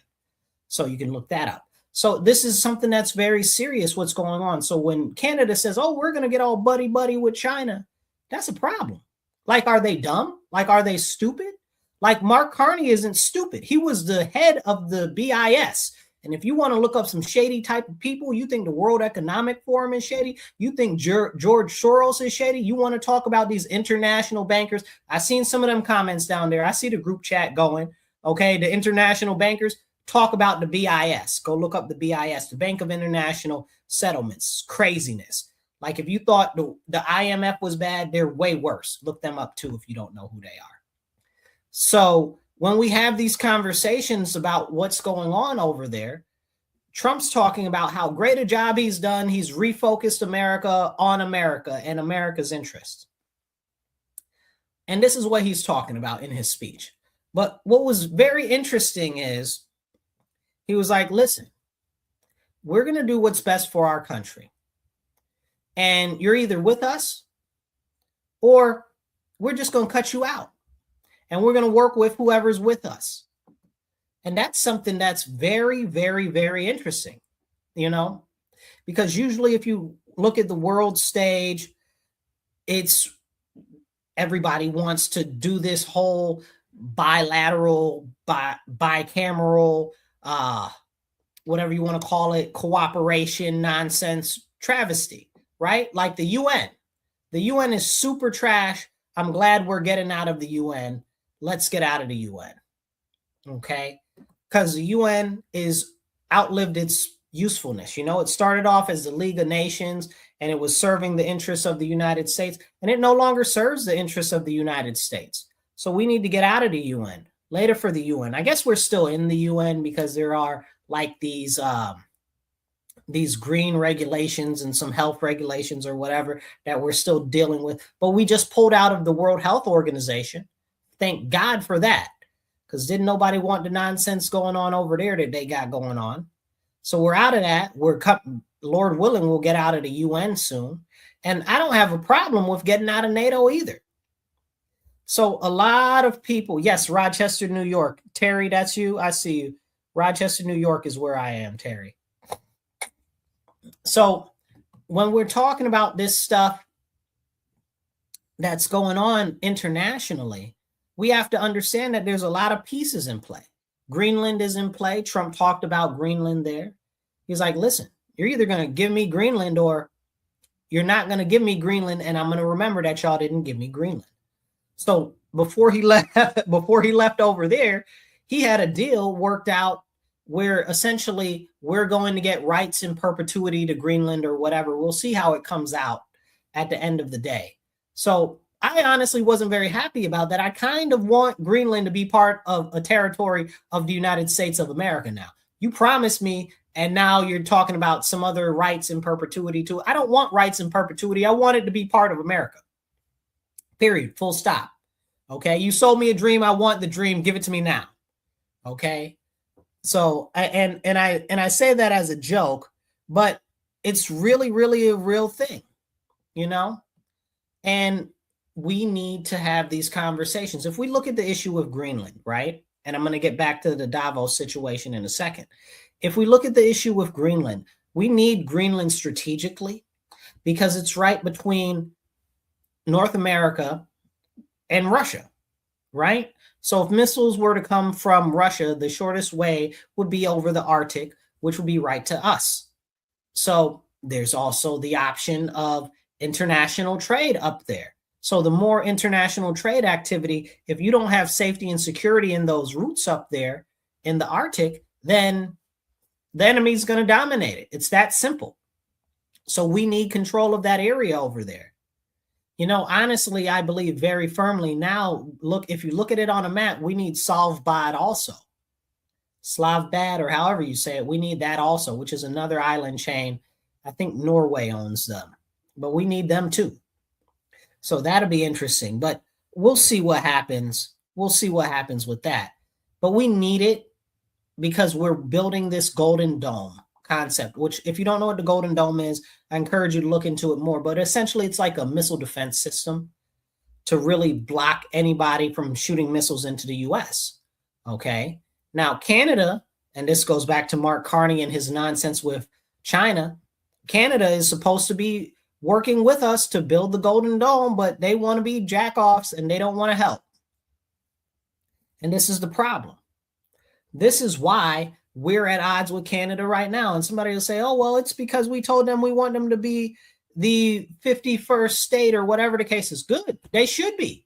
So you can look that up. So this is something that's very serious, what's going on. So when Canada says, oh, we're going to get all buddy-buddy with China, that's a problem. Like, are they dumb? Like, are they stupid? Like, Mark Carney isn't stupid. He was the head of the BIS. And if you want to look up some shady type of people, you think the World Economic Forum is shady, you think George Soros is shady, you want to talk about these international bankers. I seen some of them comments down there. I see the group chat going, okay, the international bankers. Talk about the BIS. Go look up the BIS, the Bank of International Settlements. Craziness. Like, if you thought the IMF was bad, they're way worse. Look them up too if you don't know who they are. So when we have these conversations about what's going on over there, Trump's talking about how great a job he's done. He's refocused America on America and America's interests. And this is what he's talking about in his speech. But what was very interesting is, he was like, listen, we're going to do what's best for our country. And you're either with us or we're just going to cut you out. And we're going to work with whoever's with us. And that's something that's very, very, very interesting, you know, because usually if you look at the world stage, it's everybody wants to do this whole bilateral, bicameral, whatever you want to call it, cooperation nonsense travesty, right? Like the UN. The UN is super trash. I'm glad we're getting out of the UN. Let's get out of the UN. Okay? Because the UN is outlived its usefulness. You know, it started off as the League of Nations and it was serving the interests of the United States, and it no longer serves the interests of the United States. So we need to get out of the UN. Later for the UN. I guess we're still in the UN because there are like these green regulations and some health regulations or whatever that we're still dealing with. But we just pulled out of the World Health Organization. Thank God for that, because didn't nobody want the nonsense going on over there that they got going on. So we're out of that. Lord willing, we'll get out of the UN soon. And I don't have a problem with getting out of NATO either. So a lot of people, yes, Rochester, New York. Terry, that's you. I see you. Rochester, New York is where I am, Terry. So when we're talking about this stuff that's going on internationally, we have to understand that there's a lot of pieces in play. Greenland is in play. Trump talked about Greenland there. He's like, listen, you're either going to give me Greenland or you're not going to give me Greenland, and I'm going to remember that y'all didn't give me Greenland. So before he left over there, he had a deal worked out where essentially we're going to get rights in perpetuity to Greenland or whatever. We'll see how it comes out at the end of the day. So I honestly wasn't very happy about that. I kind of want Greenland to be part of a territory of the United States of America now. You promised me, and now you're talking about some other rights in perpetuity too. I don't want rights in perpetuity. I want it to be part of America. Period. Full stop. Okay. You sold me a dream. I want the dream. Give it to me now. Okay. So, and I say that as a joke, but it's really, really a real thing, you know, and we need to have these conversations. If we look at the issue of Greenland, right? And I'm going to get back to the Davos situation in a second. If we look at the issue with Greenland, we need Greenland strategically because it's right between North America and Russia, right? So if missiles were to come from Russia, the shortest way would be over the Arctic, which would be right to us. So there's also the option of international trade up there. So the more international trade activity, if you don't have safety and security in those routes up there in the Arctic, then the enemy's going to dominate it. It's that simple. So we need control of that area over there. You know, honestly, I believe very firmly now, look, if you look at it on a map, we need Svalbard also. Slavbad, or however you say it, we need that also, which is another island chain. I think Norway owns them, but we need them too. So that'll be interesting, but we'll see what happens. We'll see what happens with that. But we need it because we're building this Golden Dome concept, which if you don't know what the Golden Dome is, I encourage you to look into it more. But essentially, it's like a missile defense system to really block anybody from shooting missiles into the US. Okay. Now, Canada, and this goes back to Mark Carney and his nonsense with China, Canada is supposed to be working with us to build the Golden Dome, but they want to be jack-offs and they don't want to help. And this is the problem. This is why we're at odds with Canada right now. And somebody will say, oh, well, it's because we told them we want them to be the 51st state or whatever the case is. Good. They should be.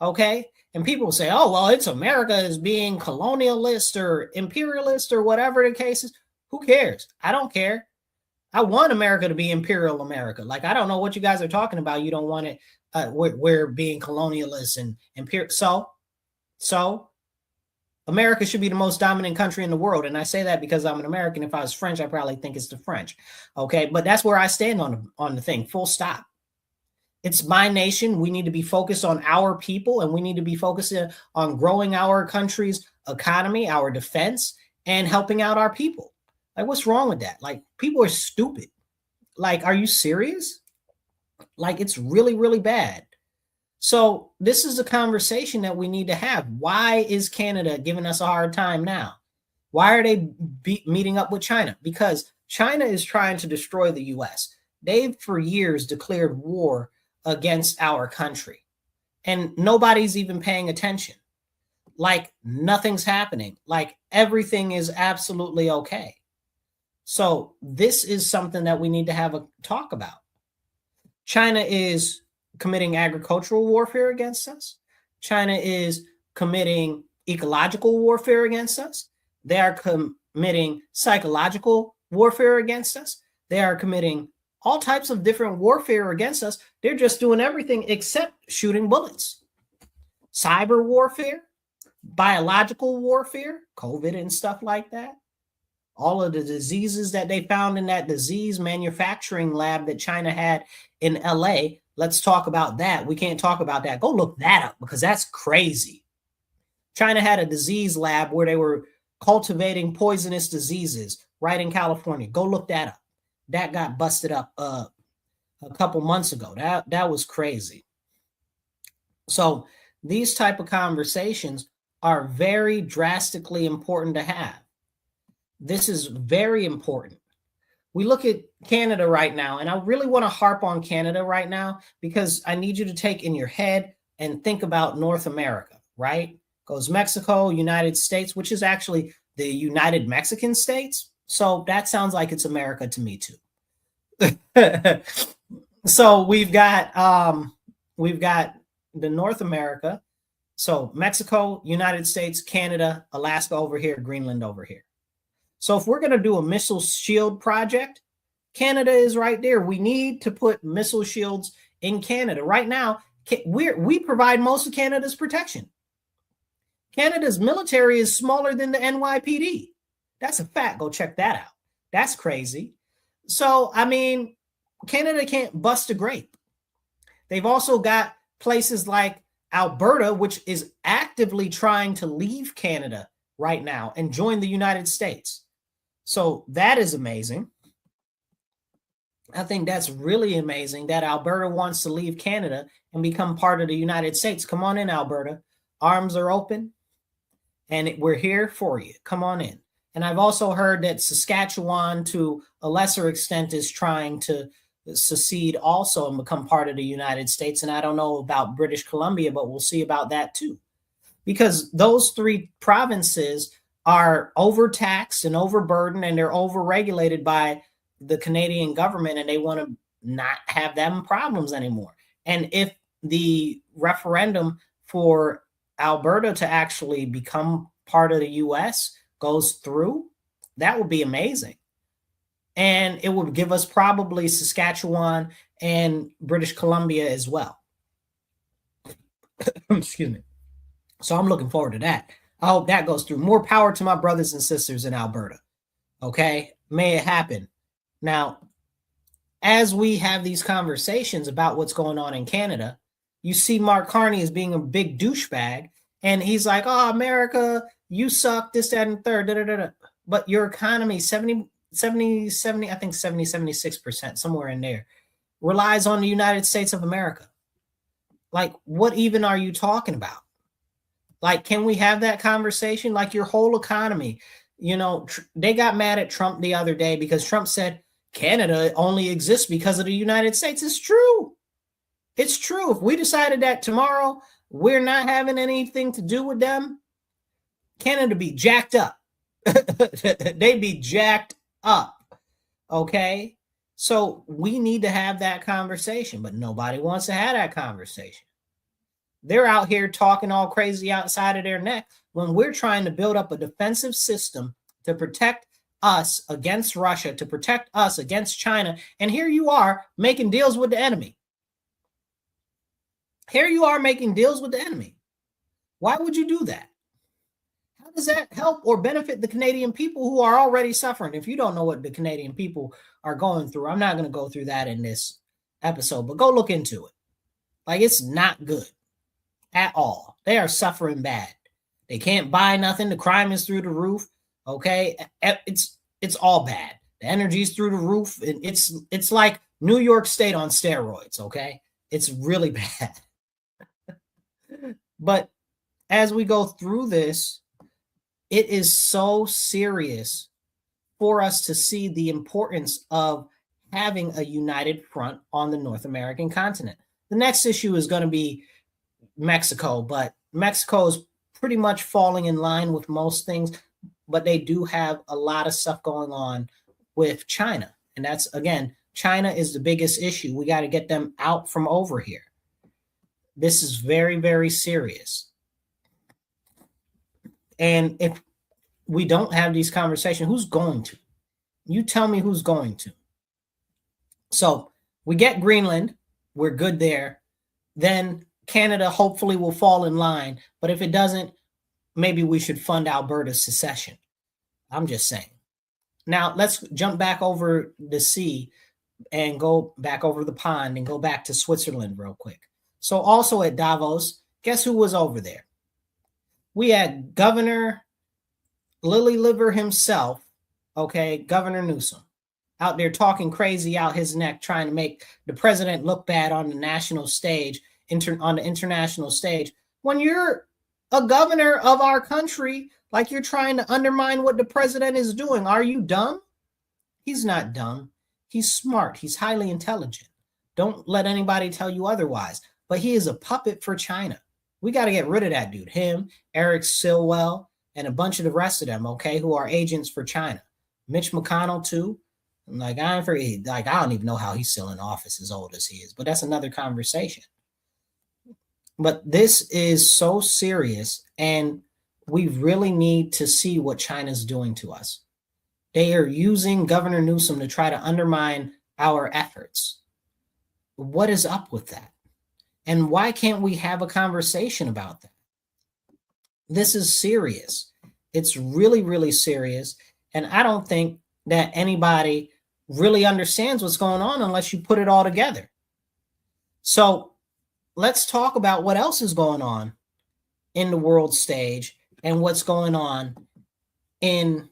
Okay. And people will say, oh, well, it's America is being colonialist or imperialist or whatever the case is. Who cares? I don't care. I want America to be imperial America. Like, I don't know what you guys are talking about. You don't want it. We're being colonialist and imperial. So America should be the most dominant country in the world. And I say that because I'm an American. If I was French, I probably think it's the French. Okay. But that's where I stand on the thing. Full stop. It's my nation. We need to be focused on our people, and we need to be focusing on growing our country's economy, our defense, and helping out our people. Like, what's wrong with that? Like, people are stupid. Like, are you serious? Like, it's really, really bad. So this is a conversation that we need to have. Why is Canada giving us a hard time now? Why are they meeting up with China? Because China is trying to destroy the US. They've for years declared war against our country, and nobody's even paying attention. Like, nothing's happening. Like, everything is absolutely okay. So this is something that we need to have a talk about. China is committing agricultural warfare against us. China is committing ecological warfare against us. They are committing psychological warfare against us. They are committing all types of different warfare against us. They're just doing everything except shooting bullets. Cyber warfare, biological warfare, COVID and stuff like that. All of the diseases that they found in that disease manufacturing lab that China had in LA. Let's talk about that. We can't talk about that. Go look that up, because that's crazy. China had a disease lab where they were cultivating poisonous diseases right in California. Go look that up. That got busted up a couple months ago. That was crazy. So these type of conversations are very drastically important to have. This is very important. We look at Canada right now, and I really want to harp on Canada right now, because I need you to take in your head and think about North America, right? Goes Mexico, United States, which is actually the United Mexican States. So that sounds like it's America to me too. So we've got the North America. So Mexico, United States, Canada, Alaska over here, Greenland over here. So if we're going to do a missile shield project, Canada is right there. We need to put missile shields in Canada. Right now, we provide most of Canada's protection. Canada's military is smaller than the NYPD. That's a fact. Go check that out. That's crazy. So, I mean, Canada can't bust a grape. They've also got places like Alberta, which is actively trying to leave Canada right now and join the United States. So that is amazing. I think that's really amazing that Alberta wants to leave Canada and become part of the United States. Come on in, Alberta. Arms are open, and we're here for you. Come on in. And I've also heard that Saskatchewan, to a lesser extent, is trying to secede also and become part of the United States. And I don't know about British Columbia, but we'll see about that too. Because those three provinces are overtaxed and overburdened, and they're overregulated by the Canadian government, and they want to not have them problems anymore. And if the referendum for Alberta to actually become part of the US goes through, that would be amazing. and it would give us probably Saskatchewan and British Columbia as well. Excuse me. So I'm looking forward to that. I hope that goes through. More power to my brothers and sisters in Alberta. Okay, may it happen. Now, as we have these conversations about what's going on in Canada, you see Mark Carney as being a big douchebag, and he's like, "Oh, America, you suck, this, that, and the third, da, da, da, da." But your economy, 70, I think 70, 76%, somewhere in there, relies on the United States of America. Like, what even are you talking about? Like, can we have that conversation? Like, your whole economy, they got mad at Trump the other day because Trump said Canada only exists because of the United States. It's true. It's true. If we decided that tomorrow we're not having anything to do with them, Canada be jacked up. They'd be jacked up. Okay? So we need to have that conversation, but nobody wants to have that conversation. They're out here talking all crazy outside of their neck when we're trying to build up a defensive system to protect us against Russia, to protect us against China. And here you are making deals with the enemy. Here you are making deals with the enemy. Why would you do that? How does that help or benefit the Canadian people who are already suffering? If you don't know what the Canadian people are going through, I'm not going to go through that in this episode, but go look into it. Like, it's not good at all. They are suffering bad. They can't buy nothing. The crime is through the roof. Okay, it's all bad. The energy's through the roof, and it's like New York State on steroids. Okay, it's really bad. But as we go through this, it is so serious for us to see the importance of having a united front on the North American continent. The next issue is going to be Mexico, but Mexico is pretty much falling in line with most things, but they do have a lot of stuff going on with China. And that's, again, China is the biggest issue. We got to get them out from over here. This is very, very serious. And if we don't have these conversations, who's going to? You tell me who's going to. So we get Greenland. We're good there. Then Canada hopefully will fall in line. But if it doesn't, maybe we should fund Alberta's secession. I'm just saying. Now, let's jump back over the sea and go back over the pond and go back to Switzerland real quick. So also at Davos, guess who was over there? We had Governor Lily Liver himself, okay, Governor Newsom, out there talking crazy out his neck, trying to make the president look bad on the national stage, on the international stage. When you're a governor of our country, like, you're trying to undermine what the president is doing. Are you dumb? He's not dumb. He's smart. He's highly intelligent. Don't let anybody tell you otherwise. But he is a puppet for China. We got to get rid of that dude. Him, Eric Silwell, and a bunch of the rest of them, okay, who are agents for China. Mitch McConnell, too. I don't even know how he's still in office as old as he is. But that's another conversation. But this is so serious, and we really need to see what China's doing to us. They are using Governor Newsom to try to undermine our efforts. What is up with that? And why can't we have a conversation about that? This is serious. It's really, really serious. And I don't think that anybody really understands what's going on unless you put it all together. So let's talk about what else is going on in the world stage and what's going on in,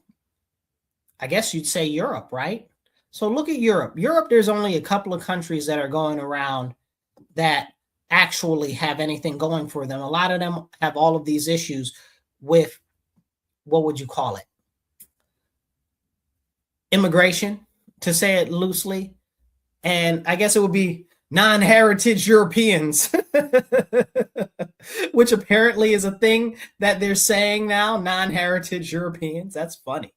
I guess you'd say, Europe, right? So look at Europe. Europe, there's only a couple of countries that are going around that actually have anything going for them. A lot of them have all of these issues with, what would you call it? Immigration, to say it loosely. And I guess it would be non-heritage Europeans, which apparently is a thing that they're saying now, non-heritage Europeans. That's funny,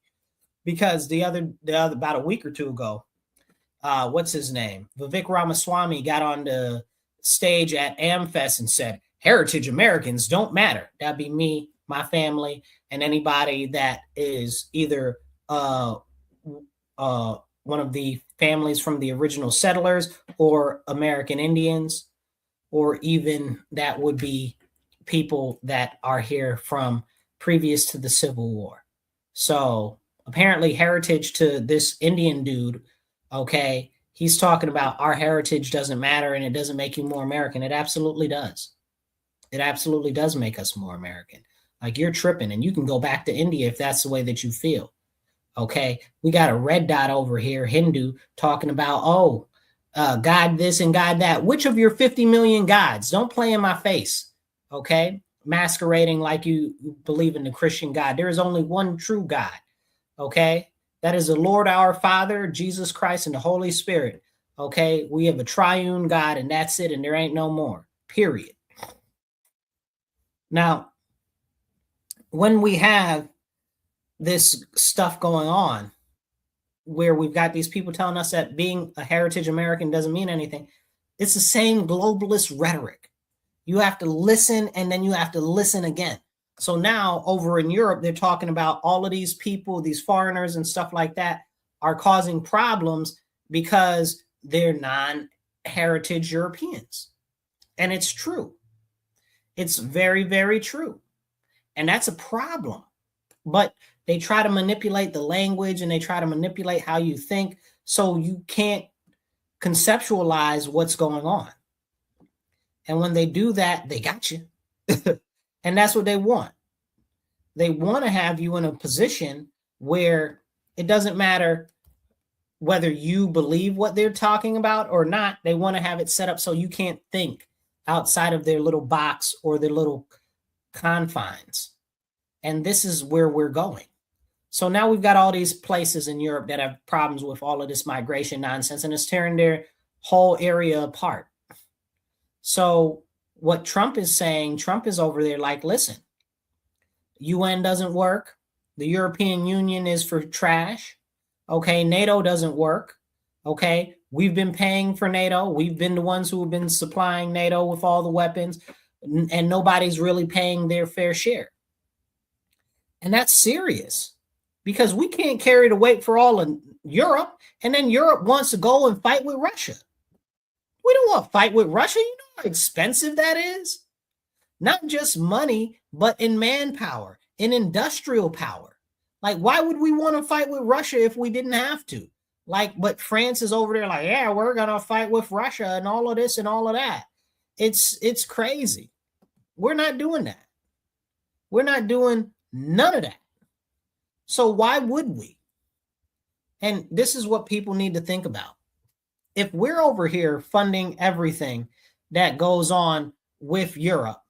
because the other about a week or two ago, what's his name? Vivek Ramaswamy got on the stage at AmFest and said, heritage Americans don't matter. That'd be me, my family, and anybody that is either one of the families from the original settlers, or American Indians, or even that would be people that are here from previous to the Civil War. So apparently heritage to this Indian dude, okay, he's talking about our heritage doesn't matter and it doesn't make you more American. It absolutely does. It absolutely does make us more American. Like, you're tripping, and you can go back to India if that's the way that you feel. Okay, we got a red dot over here, Hindu, talking about, oh, God this and God that. Which of your 50 million gods? Don't play in my face. Okay, masquerading like you believe in the Christian God. There is only one true God. Okay, that is the Lord our Father, Jesus Christ, and the Holy Spirit. Okay, we have a triune God, and that's it, and there ain't no more. Period. Now, when we have this stuff going on, where we've got these people telling us that being a heritage American doesn't mean anything, it's the same globalist rhetoric. You have to listen, and then you have to listen again. So now over in Europe, they're talking about all of these people, these foreigners and stuff like that, are causing problems because they're non-heritage Europeans. And it's true. It's very, very true. And that's a problem. But they try to manipulate the language, and they try to manipulate how you think, so you can't conceptualize what's going on. And when they do that, they got you. And that's what they want. They want to have you in a position where it doesn't matter whether you believe what they're talking about or not. They want to have it set up so you can't think outside of their little box or their little confines. And this is where we're going. So now we've got all these places in Europe that have problems with all of this migration nonsense, and it's tearing their whole area apart. So what Trump is saying, Trump is over there like, listen, UN doesn't work. The European Union is for trash. Okay, NATO doesn't work. Okay, we've been paying for NATO. We've been the ones who have been supplying NATO with all the weapons, and nobody's really paying their fair share. And that's serious, because we can't carry the weight for all of Europe, and then Europe wants to go and fight with Russia. We don't want to fight with Russia. You know how expensive that is? Not just money, but in manpower, in industrial power. Like, why would we want to fight with Russia if we didn't have to? Like, but France is over there like, yeah, we're going to fight with Russia and all of this and all of that. It's crazy. We're not doing that. We're not doing none of that. So why would we? And this is what people need to think about. If we're over here funding everything that goes on with Europe,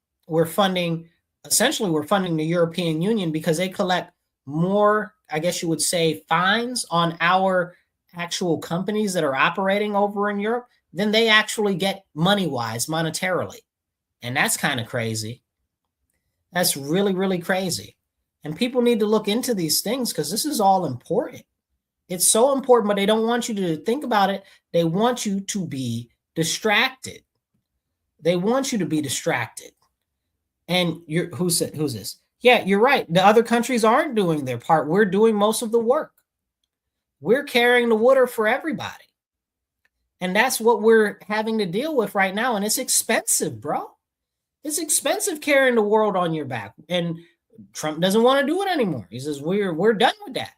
essentially we're funding the European Union because they collect more, I guess you would say, fines on our actual companies that are operating over in Europe than they actually get money-wise, monetarily. And that's kind of crazy. That's really, really crazy. And people need to look into these things, because this is all important. It's so important, but they don't want you to think about it. They want you to be distracted. They want you to be distracted. And who's this? Yeah, you're right. The other countries aren't doing their part. We're doing most of the work. We're carrying the water for everybody. And that's what we're having to deal with right now. And it's expensive, bro. It's expensive carrying the world on your back. And Trump doesn't want to do it anymore. He says, we're done with that.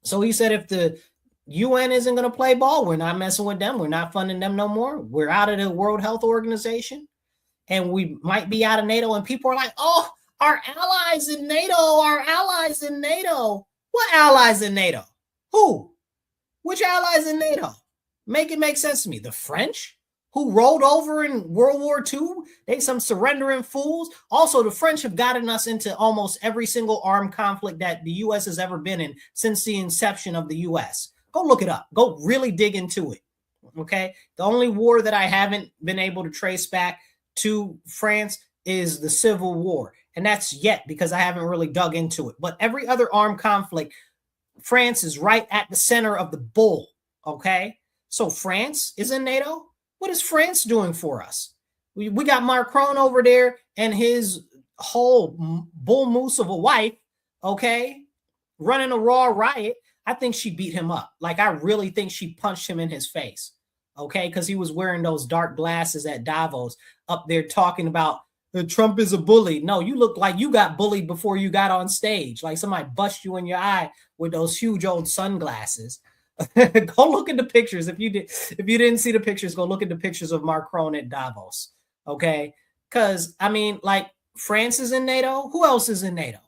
So he said, if the UN isn't going to play ball, we're not messing with them. We're not funding them no more. We're out of the World Health Organization, and we might be out of NATO. And people are like, oh, our allies in NATO, our allies in NATO. What allies in NATO? Who? Which allies in NATO? Make it make sense to me. The French, who rolled over in World War II? They some surrendering fools. Also, the French have gotten us into almost every single armed conflict that the U.S. has ever been in since the inception of the U.S. Go look it up. Go really dig into it, okay? The only war that I haven't been able to trace back to France is the Civil War, and that's yet because I haven't really dug into it. But every other armed conflict, France is right at the center of the bull, okay? So France is in NATO. What is France doing for us? We got Macron over there and his whole bull moose of a wife, okay, running a raw riot I think she beat him up. Like, I really think she punched him in his face. Okay. Because he was wearing those dark glasses at Davos up there talking about Trump is a bully. No, you look like you got bullied before you got on stage. Like somebody bust you in your eye with those huge old sunglasses. Go look at the pictures. If you didn't see the pictures, go look at the pictures of Macron at Davos. Okay. Because I mean, like, France is in NATO. Who else is in NATO?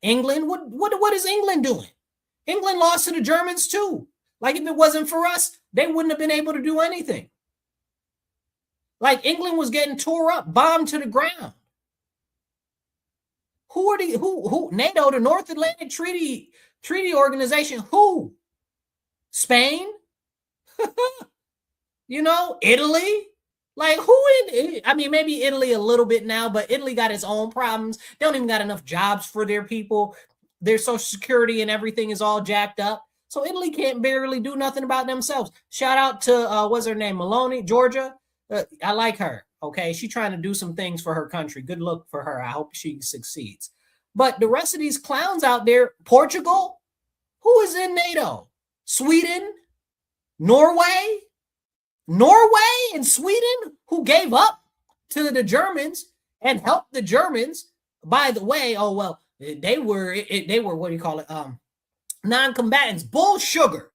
England. What is England doing? England lost to the Germans too. Like, if it wasn't for us, they wouldn't have been able to do anything. Like, England was getting tore up, bombed to the ground. Who are who NATO, the North Atlantic Treaty Organization? Who? Spain? You know, Italy? Like, who in, I mean, maybe Italy a little bit now, but Italy got its own problems. They don't even got enough jobs for their people. Their social security and everything is all jacked up. So Italy can't barely do nothing about themselves. Shout out to, what's her name? Meloni, Georgia. I like her. Okay. She's trying to do some things for her country. Good luck for her. I hope she succeeds. But the rest of these clowns out there, Portugal, who is in NATO? Sweden, Norway and Sweden, who gave up to the Germans and helped the Germans. By the way, oh, well, they were, what do you call it? Non-combatants. Bull sugar.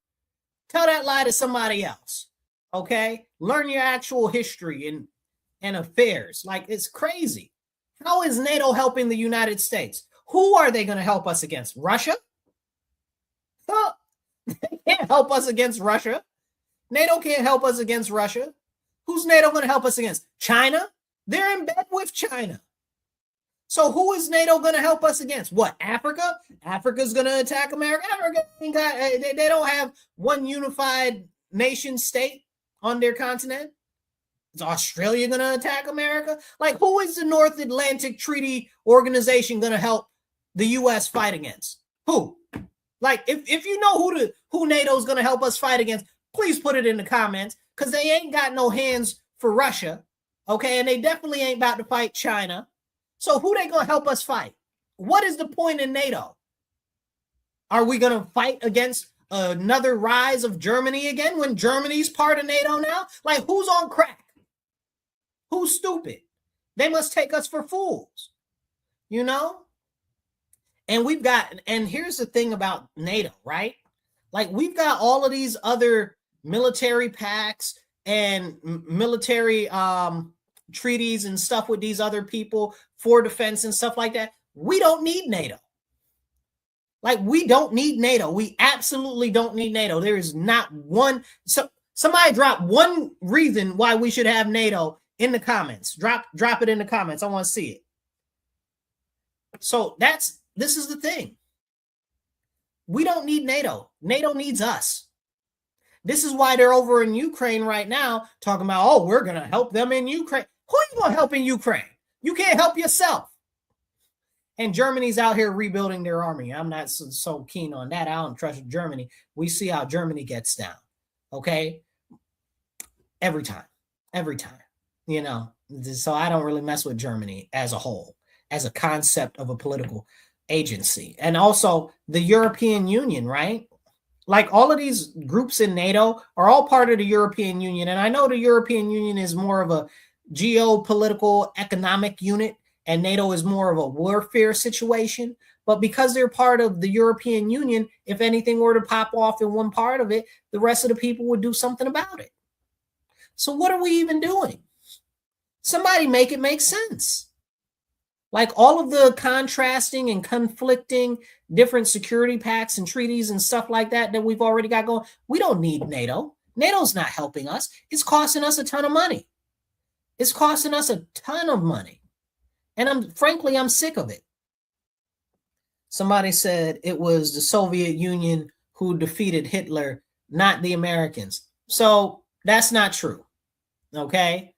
Tell that lie to somebody else. Okay? Learn your actual history and affairs. Like, it's crazy. How is NATO helping the United States? Who are they going to help us against? Russia? Huh? They can't help us against Russia. NATO can't help us against Russia. Who's NATO going to help us against? China? They're in bed with China. So who is NATO going to help us against? What, Africa? Africa's going to attack America? Africa, they don't have one unified nation state on their continent. Is Australia going to attack America? Like, who is the North Atlantic Treaty Organization going to help the U.S. fight against? Who? Like, if you know who NATO's going to help us fight against, please put it in the comments, because they ain't got no hands for Russia, okay? And they definitely ain't about to fight China. So who they going to help us fight? What is the point in NATO? Are we going to fight against another rise of Germany again when Germany's part of NATO now? Like, who's on crack? Who's stupid? They must take us for fools, you know? And here's the thing about NATO, right? Like, we've got all of these other military pacts and military treaties and stuff with these other people for defense and stuff like that. We don't need NATO. Like, we don't need NATO. We absolutely don't need NATO. There is not one. So somebody drop one reason why we should have NATO in the comments. Drop it in the comments. I want to see it. So this is the thing. We don't need NATO. NATO needs us. This is why they're over in Ukraine right now talking about, oh, we're going to help them in Ukraine. Who are you going to help in Ukraine? You can't help yourself. And Germany's out here rebuilding their army. I'm not so keen on that. I don't trust Germany. We see how Germany gets down. Okay? Every time, you know. So I don't really mess with Germany as a whole, as a concept of a political agency. And also the European Union, right? Like, all of these groups in NATO are all part of the European Union. And I know the European Union is more of a geopolitical economic unit, and NATO is more of a warfare situation. But because they're part of the European Union, if anything were to pop off in one part of it, the rest of the people would do something about it. So what are we even doing? Somebody make it make sense. Like, all of the contrasting and conflicting different security pacts and treaties and stuff like that we've already got going. We don't need NATO. NATO's not helping us. It's costing us a ton of money. It's costing us a ton of money. And I'm sick of it. Somebody said it was the Soviet Union who defeated Hitler, not the Americans. So that's not true. Okay?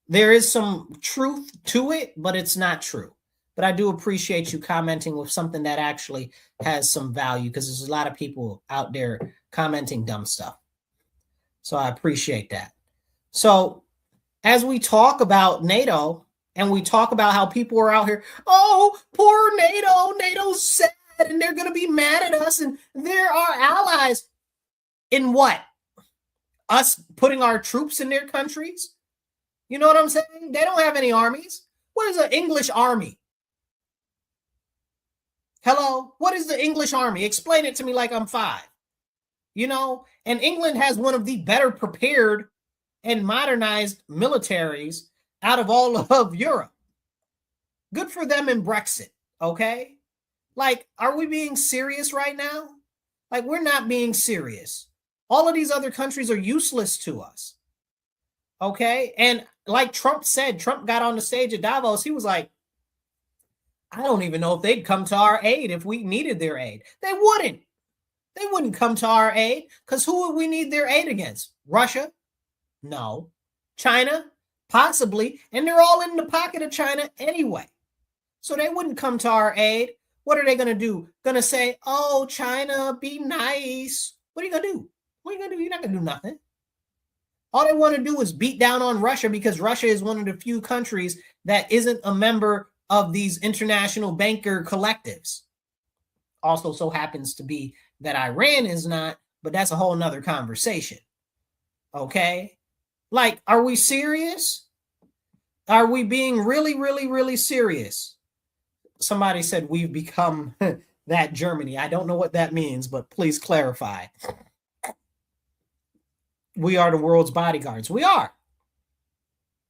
There is some truth to it, but it's not true. But I do appreciate you commenting with something that actually has some value, because there's a lot of people out there commenting dumb stuff. So I appreciate that. So as we talk about NATO and we talk about how people are out here, oh, poor NATO, NATO's sad, and they're going to be mad at us, and they're our allies. In what? Us putting our troops in their countries? You know what I'm saying? They don't have any armies. What is an English army? Hello? What is the English army? Explain it to me like I'm 5. You know, and England has one of the better prepared and modernized militaries out of all of Europe. Good for them in Brexit, okay? Like, are we being serious right now? Like, we're not being serious. All of these other countries are useless to us, okay? And like Trump said, Trump got on the stage at Davos. He was like, I don't even know if they'd come to our aid if we needed their aid. They wouldn't. They wouldn't come to our aid, because who would we need their aid against? Russia? No. China? Possibly. And they're all in the pocket of China anyway. So they wouldn't come to our aid. What are they going to do? Going to say, oh, China, be nice. What are you going to do? What are you going to do? You're not going to do nothing. All they want to do is beat down on Russia, because Russia is one of the few countries that isn't a member of these international banker collectives. Also so happens to be that Iran is not, but that's a whole nother conversation. Okay? Like, are we serious? Are we being really, really, really serious? Somebody said we've become that Germany. I don't know what that means, but please clarify. We are the world's bodyguards. We are.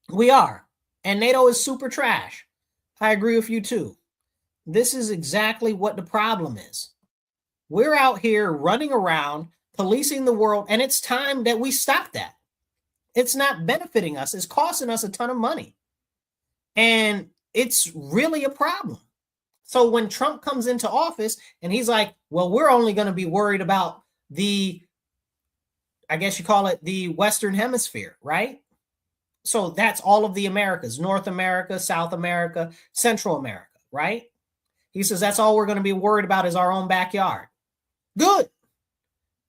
We are. And NATO is super trash. I agree with you too. This is exactly what the problem is. We're out here running around, policing the world, and it's time that we stop that. It's not benefiting us. It's costing us a ton of money. And it's really a problem. So when Trump comes into office and he's like, well, we're only going to be worried about the, I guess you call it the Western Hemisphere, right? So that's all of the Americas, North America, South America, Central America, right? He says that's all we're going to be worried about is our own backyard. Good.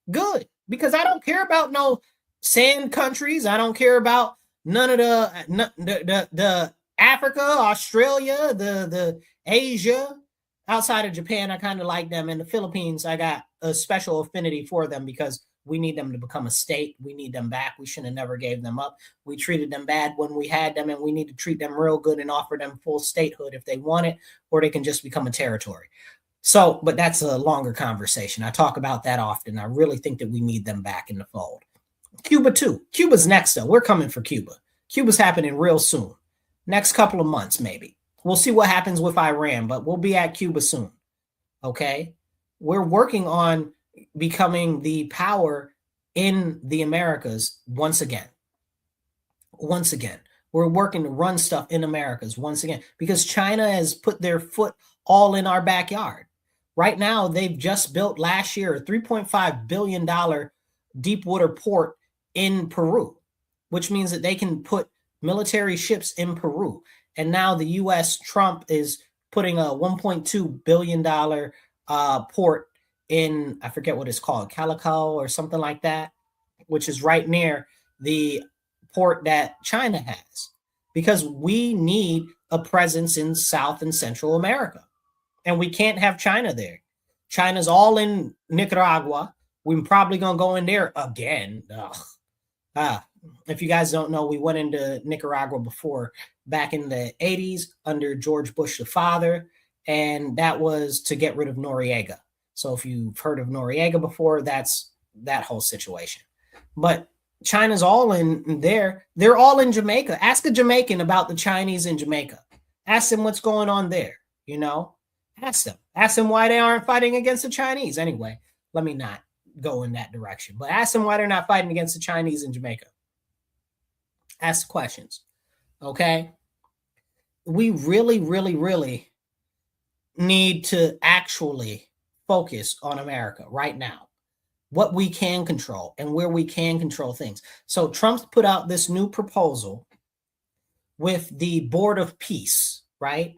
Good. Because I don't care about no sand countries. I don't care about none of the Africa, Australia, the Asia. Outside of Japan, I kind of like them. And the Philippines, I got a special affinity for them because we need them to become a state. We need them back. We should have never gave them up. We treated them bad when we had them, and we need to treat them real good and offer them full statehood if they want it, or they can just become a territory. So, but that's a longer conversation. I talk about that often. I really think that we need them back in the fold. Cuba too. Cuba's next though. We're coming for Cuba. Cuba's happening real soon. Next couple of months, maybe. We'll see what happens with Iran, but we'll be at Cuba soon. Okay? We're working on becoming the power in the Americas once again. Once again. We're working to run stuff in Americas once again because China has put their foot all in our backyard. Right now, they've just built last year a $3.5 billion deep water port in Peru, which means that they can put military ships in Peru. And now the U.S. Trump is putting a $1.2 billion port in, I forget what it's called, Calico or something like that, which is right near the port that China has, because we need a presence in South and Central America. And we can't have China there. China's all in Nicaragua. We're probably going to go in there again. If you guys don't know, we went into Nicaragua before, back in the 80s under George Bush the father, and that was to get rid of Noriega. So if you've heard of Noriega before, that's that whole situation. But China's all in there. They're all in Jamaica. Ask a Jamaican about the Chinese in Jamaica. Ask them what's going on there, you know? Ask them. Ask them why they aren't fighting against the Chinese. Anyway, let me not go in that direction. But ask them why they're not fighting against the Chinese in Jamaica. Ask questions. Okay? We really, really, really need to actually focus on America right now. What we can control and where we can control things. So Trump's put out this new proposal with the Board of Peace, right?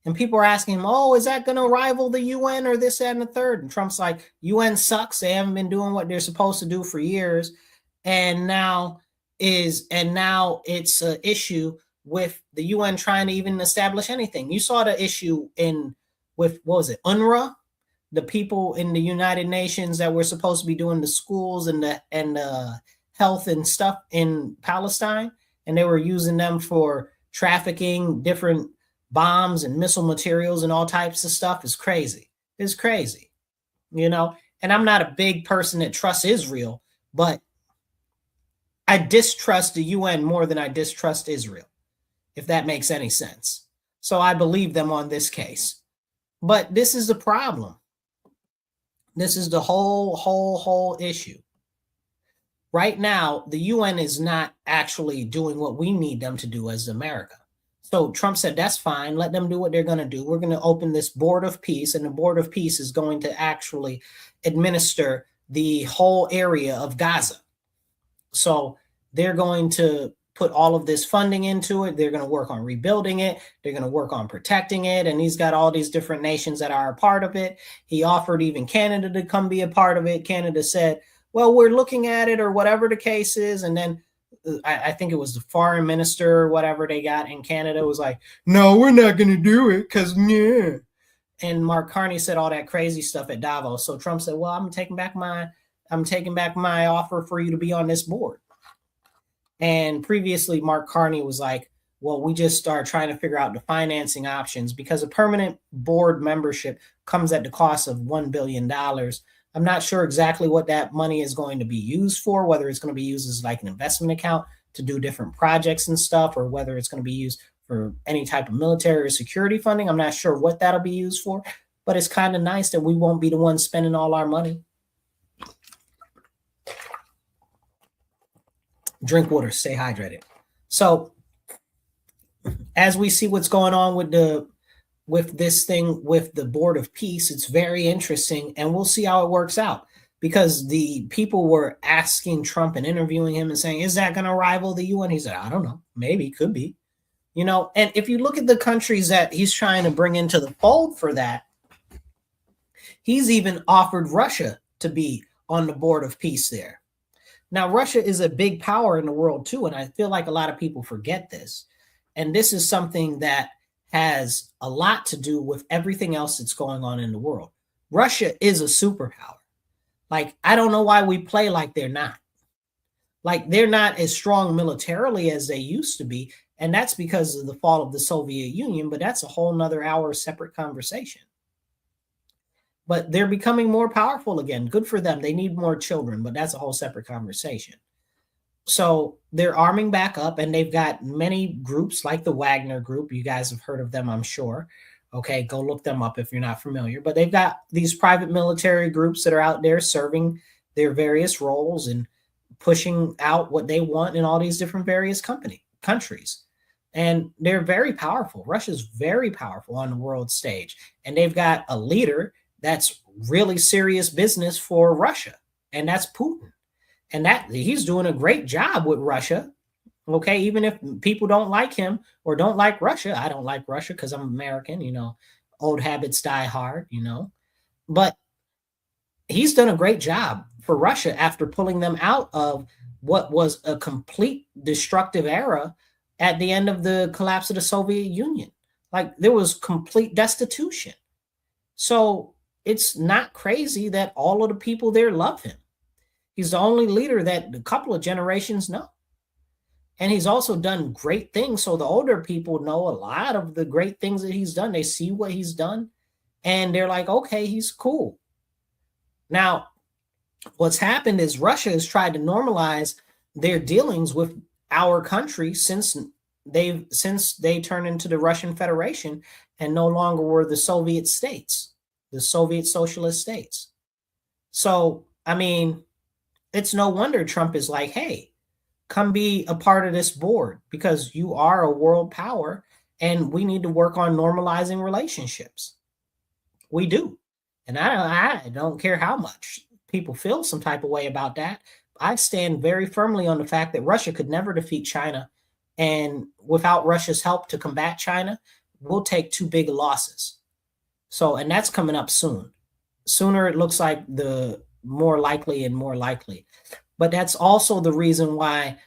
And people are asking him, oh, is that going to rival the UN or this, that, and the third? And Trump's like, UN sucks. They haven't been doing what they're supposed to do for years. And now it's an issue with the UN trying to even establish anything. You saw the issue with, what was it, UNRWA? the people in the United Nations that were supposed to be doing the schools and the health and stuff in Palestine, and they were using them for trafficking different bombs and missile materials and all types of stuff. Is crazy. It's crazy, you know. And I'm not a big person that trusts Israel, but I distrust the UN more than I distrust Israel, if that makes any sense. So I believe them on this case. But this is the problem. This is the whole issue. Right now, the UN is not actually doing what we need them to do as America. So Trump said, that's fine. Let them do what they're going to do. We're going to open this board of peace, and the board of peace is going to actually administer the whole area of Gaza. So they're going to put all of this funding into it. They're going to work on rebuilding it. They're going to work on protecting it. And he's got all these different nations that are a part of it. He offered even Canada to come be a part of it. Canada said, well, we're looking at it, or whatever the case is. And then I think it was the foreign minister or whatever they got in Canada was like, no, we're not going to do it because, yeah. And Mark Carney said all that crazy stuff at Davos. So Trump said, well, I'm taking back my offer for you to be on this board. And previously, Mark Carney was like, well, we just are trying to figure out the financing options because a permanent board membership comes at the cost of $1 billion. I'm not sure exactly what that money is going to be used for, whether it's going to be used as like an investment account to do different projects and stuff, or whether it's going to be used for any type of military or security funding. I'm not sure what that'll be used for, but it's kind of nice that we won't be the ones spending all our money. Drink water, stay hydrated. So as we see what's going on with this thing with the Board of Peace, it's very interesting, and we'll see how it works out, because the people were asking Trump and interviewing him and saying, is that going to rival the UN? He said, I don't know, maybe, could be, you know. And if you look at the countries that he's trying to bring into the fold for that, he's even offered Russia to be on the Board of Peace there. Now, Russia is a big power in the world too, and I feel like a lot of people forget this. And this is something that has a lot to do with everything else that's going on in the world. Russia is a superpower. Like, I don't know why we play like they're not. Like, they're not as strong militarily as they used to be, and that's because of the fall of the Soviet Union, but that's a whole nother hour separate conversation. But they're becoming more powerful again. Good for them. They need more children, but that's a whole separate conversation. So they're arming back up, and they've got many groups like the Wagner Group. You guys have heard of them, I'm sure. Okay, go look them up if you're not familiar. But they've got these private military groups that are out there serving their various roles and pushing out what they want in all these different various countries. And they're very powerful. Russia's very powerful on the world stage. And they've got a leader that's really serious business for Russia, and that's Putin. And that he's doing a great job with Russia. Okay, even if people don't like him or don't like Russia, I don't like Russia because I'm American, you know, old habits die hard, you know. But he's done a great job for Russia after pulling them out of what was a complete destructive era at the end of the collapse of the Soviet Union. Like, there was complete destitution. So it's not crazy that all of the people there love him. He's the only leader that a couple of generations know. And he's also done great things. So the older people know a lot of the great things that he's done. They see what he's done, and they're like, okay, he's cool. Now, what's happened is Russia has tried to normalize their dealings with our country since they turned into the Russian Federation and no longer were the Soviet states, the Soviet socialist states. So, I mean, it's no wonder Trump is like, hey, come be a part of this board because you are a world power and we need to work on normalizing relationships. We do. And I don't care how much people feel some type of way about that. I stand very firmly on the fact that Russia could never defeat China. And without Russia's help to combat China, we'll take too big losses. So, and that's coming up soon. Sooner it looks like the more likely and more likely. But that's also the reason why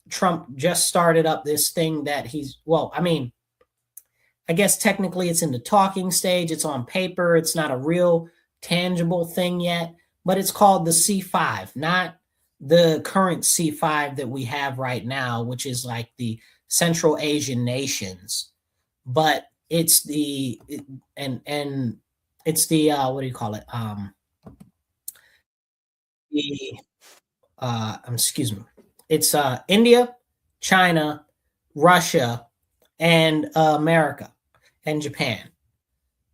Trump just started up this thing that I guess technically it's in the talking stage. It's on paper. It's not a real tangible thing yet, but it's called the C5, not the current C5 that we have right now, which is like the Central Asian nations, but it's the and it's the what do you call it? The excuse me. It's India, China, Russia, and America and Japan.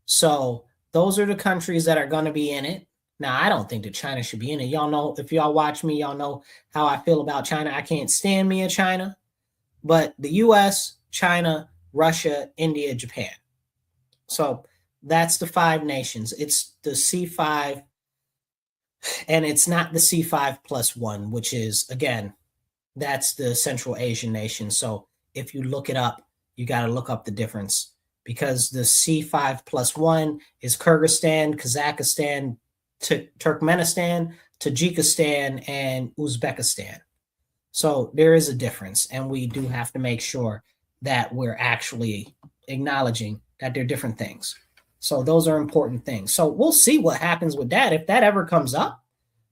So those are the countries that are going to be in it. Now, I don't think that China should be in it. Y'all know, if y'all watch me, y'all know how I feel about China. I can't stand me in China, but the US, China, Russia, India, Japan. So that's the 5 nations. It's the C5, and it's not the C5+1, which is, again, that's the Central Asian nation. So if you look it up, you got to look up the difference, because the C5+1 is Kyrgyzstan, Kazakhstan, Turkmenistan, Tajikistan, and Uzbekistan. So there is a difference, and we do have to make sure that we're actually acknowledging that they're different things. So those are important things. So we'll see what happens with that. If that ever comes up,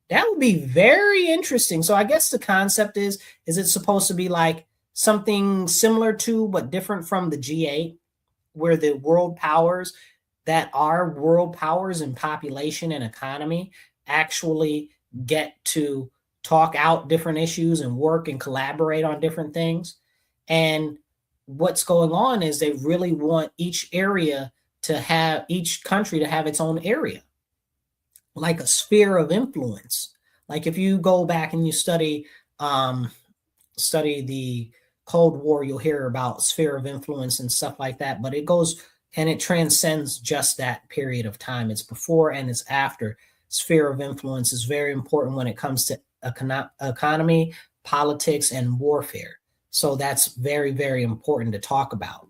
that would be very interesting. So I guess the concept is it supposed to be like something similar to, but different from the G8, where the world powers that are world powers in population and economy actually get to talk out different issues and work and collaborate on different things. And what's going on is they really want each country to have its own area, like a sphere of influence. Like if you go back and you study the Cold War, you'll hear about sphere of influence and stuff like that, but it goes and it transcends just that period of time. It's before and it's after. Sphere of influence is very important when it comes to economy, politics, and warfare. So that's very, very important to talk about.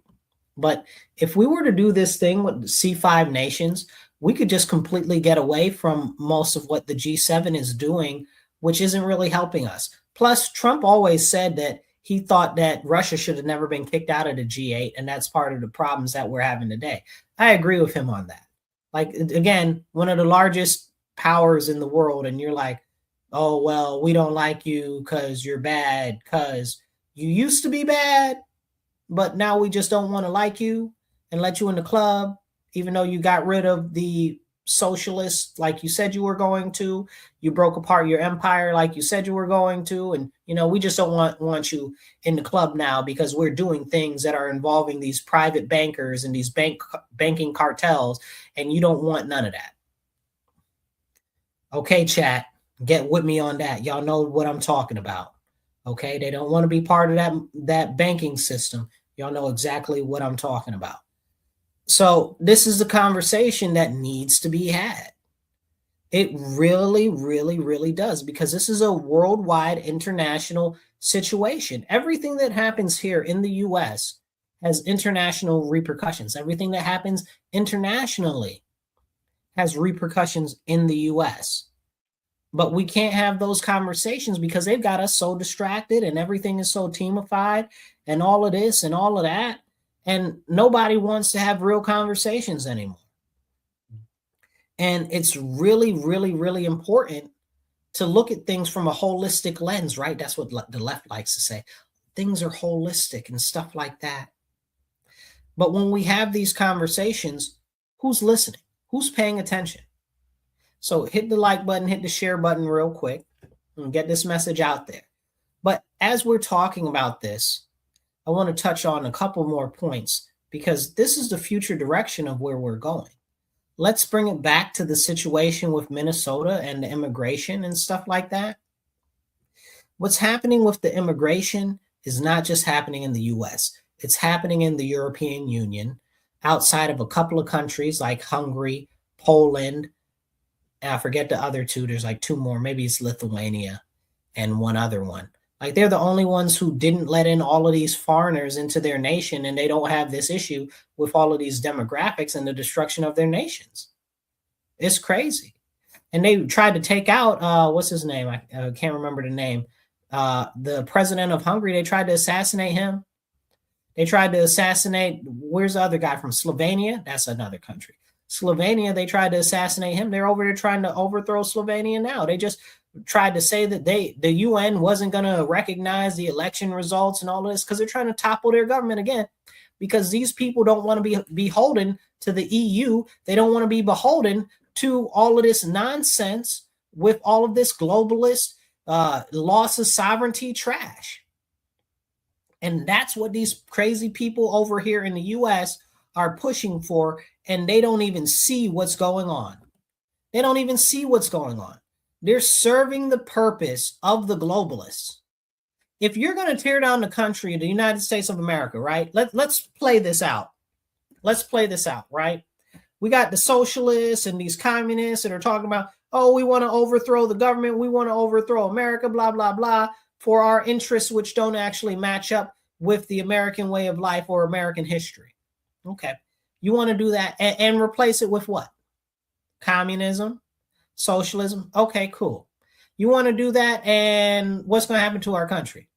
But if we were to do this thing with the C5 nations, we could just completely get away from most of what the G7 is doing, which isn't really helping us. Plus, Trump always said that he thought that Russia should have never been kicked out of the G8, and that's part of the problems that we're having today. I agree with him on that. Like, again, one of the largest powers in the world, and you're like, oh, well, we don't like you because you're bad, because you used to be bad, but now we just don't want to like you and let you in the club, even though you got rid of the socialists like you said you were going to. You broke apart your empire like you said you were going to. And, we just don't want you in the club now because we're doing things that are involving these private bankers and these banking cartels, and you don't want none of that. Okay, chat, get with me on that. Y'all know what I'm talking about. Okay, they don't want to be part of that banking system. Y'all know exactly what I'm talking about. So this is the conversation that needs to be had. It really, really, really does, because this is a worldwide international situation. Everything that happens here in the US has international repercussions. Everything that happens internationally has repercussions in the US. But we can't have those conversations because they've got us so distracted and everything is so teamified and all of this and all of that. And nobody wants to have real conversations anymore. And it's really, really, really important to look at things from a holistic lens, right? That's what the left likes to say. Things are holistic and stuff like that. But when we have these conversations, who's listening? Who's paying attention? So hit the like button, hit the share button real quick, and get this message out there. But as we're talking about this, I want to touch on a couple more points, because this is the future direction of where we're going. Let's bring it back to the situation with Minnesota and the immigration and stuff like that. What's happening with the immigration is not just happening in the US. It's happening in the European Union, outside of a couple of countries like Hungary, Poland. I forget the other two. There's like 2 more. Maybe it's Lithuania and one other one. Like, they're the only ones who didn't let in all of these foreigners into their nation, and they don't have this issue with all of these demographics and the destruction of their nations. It's crazy. And they tried to take out, what's his name? I can't remember the name. The president of Hungary, they tried to assassinate him. They tried to assassinate, where's the other guy from Slovenia? That's another country. Slovenia, they tried to assassinate him. They're over there trying to overthrow Slovenia now. They just tried to say that the UN wasn't going to recognize the election results and all this because they're trying to topple their government again, because these people don't want to be beholden to the EU. They don't want to be beholden to all of this nonsense with all of this globalist loss of sovereignty trash. And that's what these crazy people over here in the US are pushing for, and they don't even see what's going on. They don't even see what's going on. They're serving the purpose of the globalists. If you're going to tear down the country, the United States of America, right? Let's play this out. Let's play this out, right? We got the socialists and these communists that are talking about, oh, we want to overthrow the government. We want to overthrow America, blah, blah, blah, for our interests, which don't actually match up with the American way of life or American history. Okay. You want to do that and replace it with what? Communism, socialism. Okay, cool. You want to do that, and what's going to happen to our country?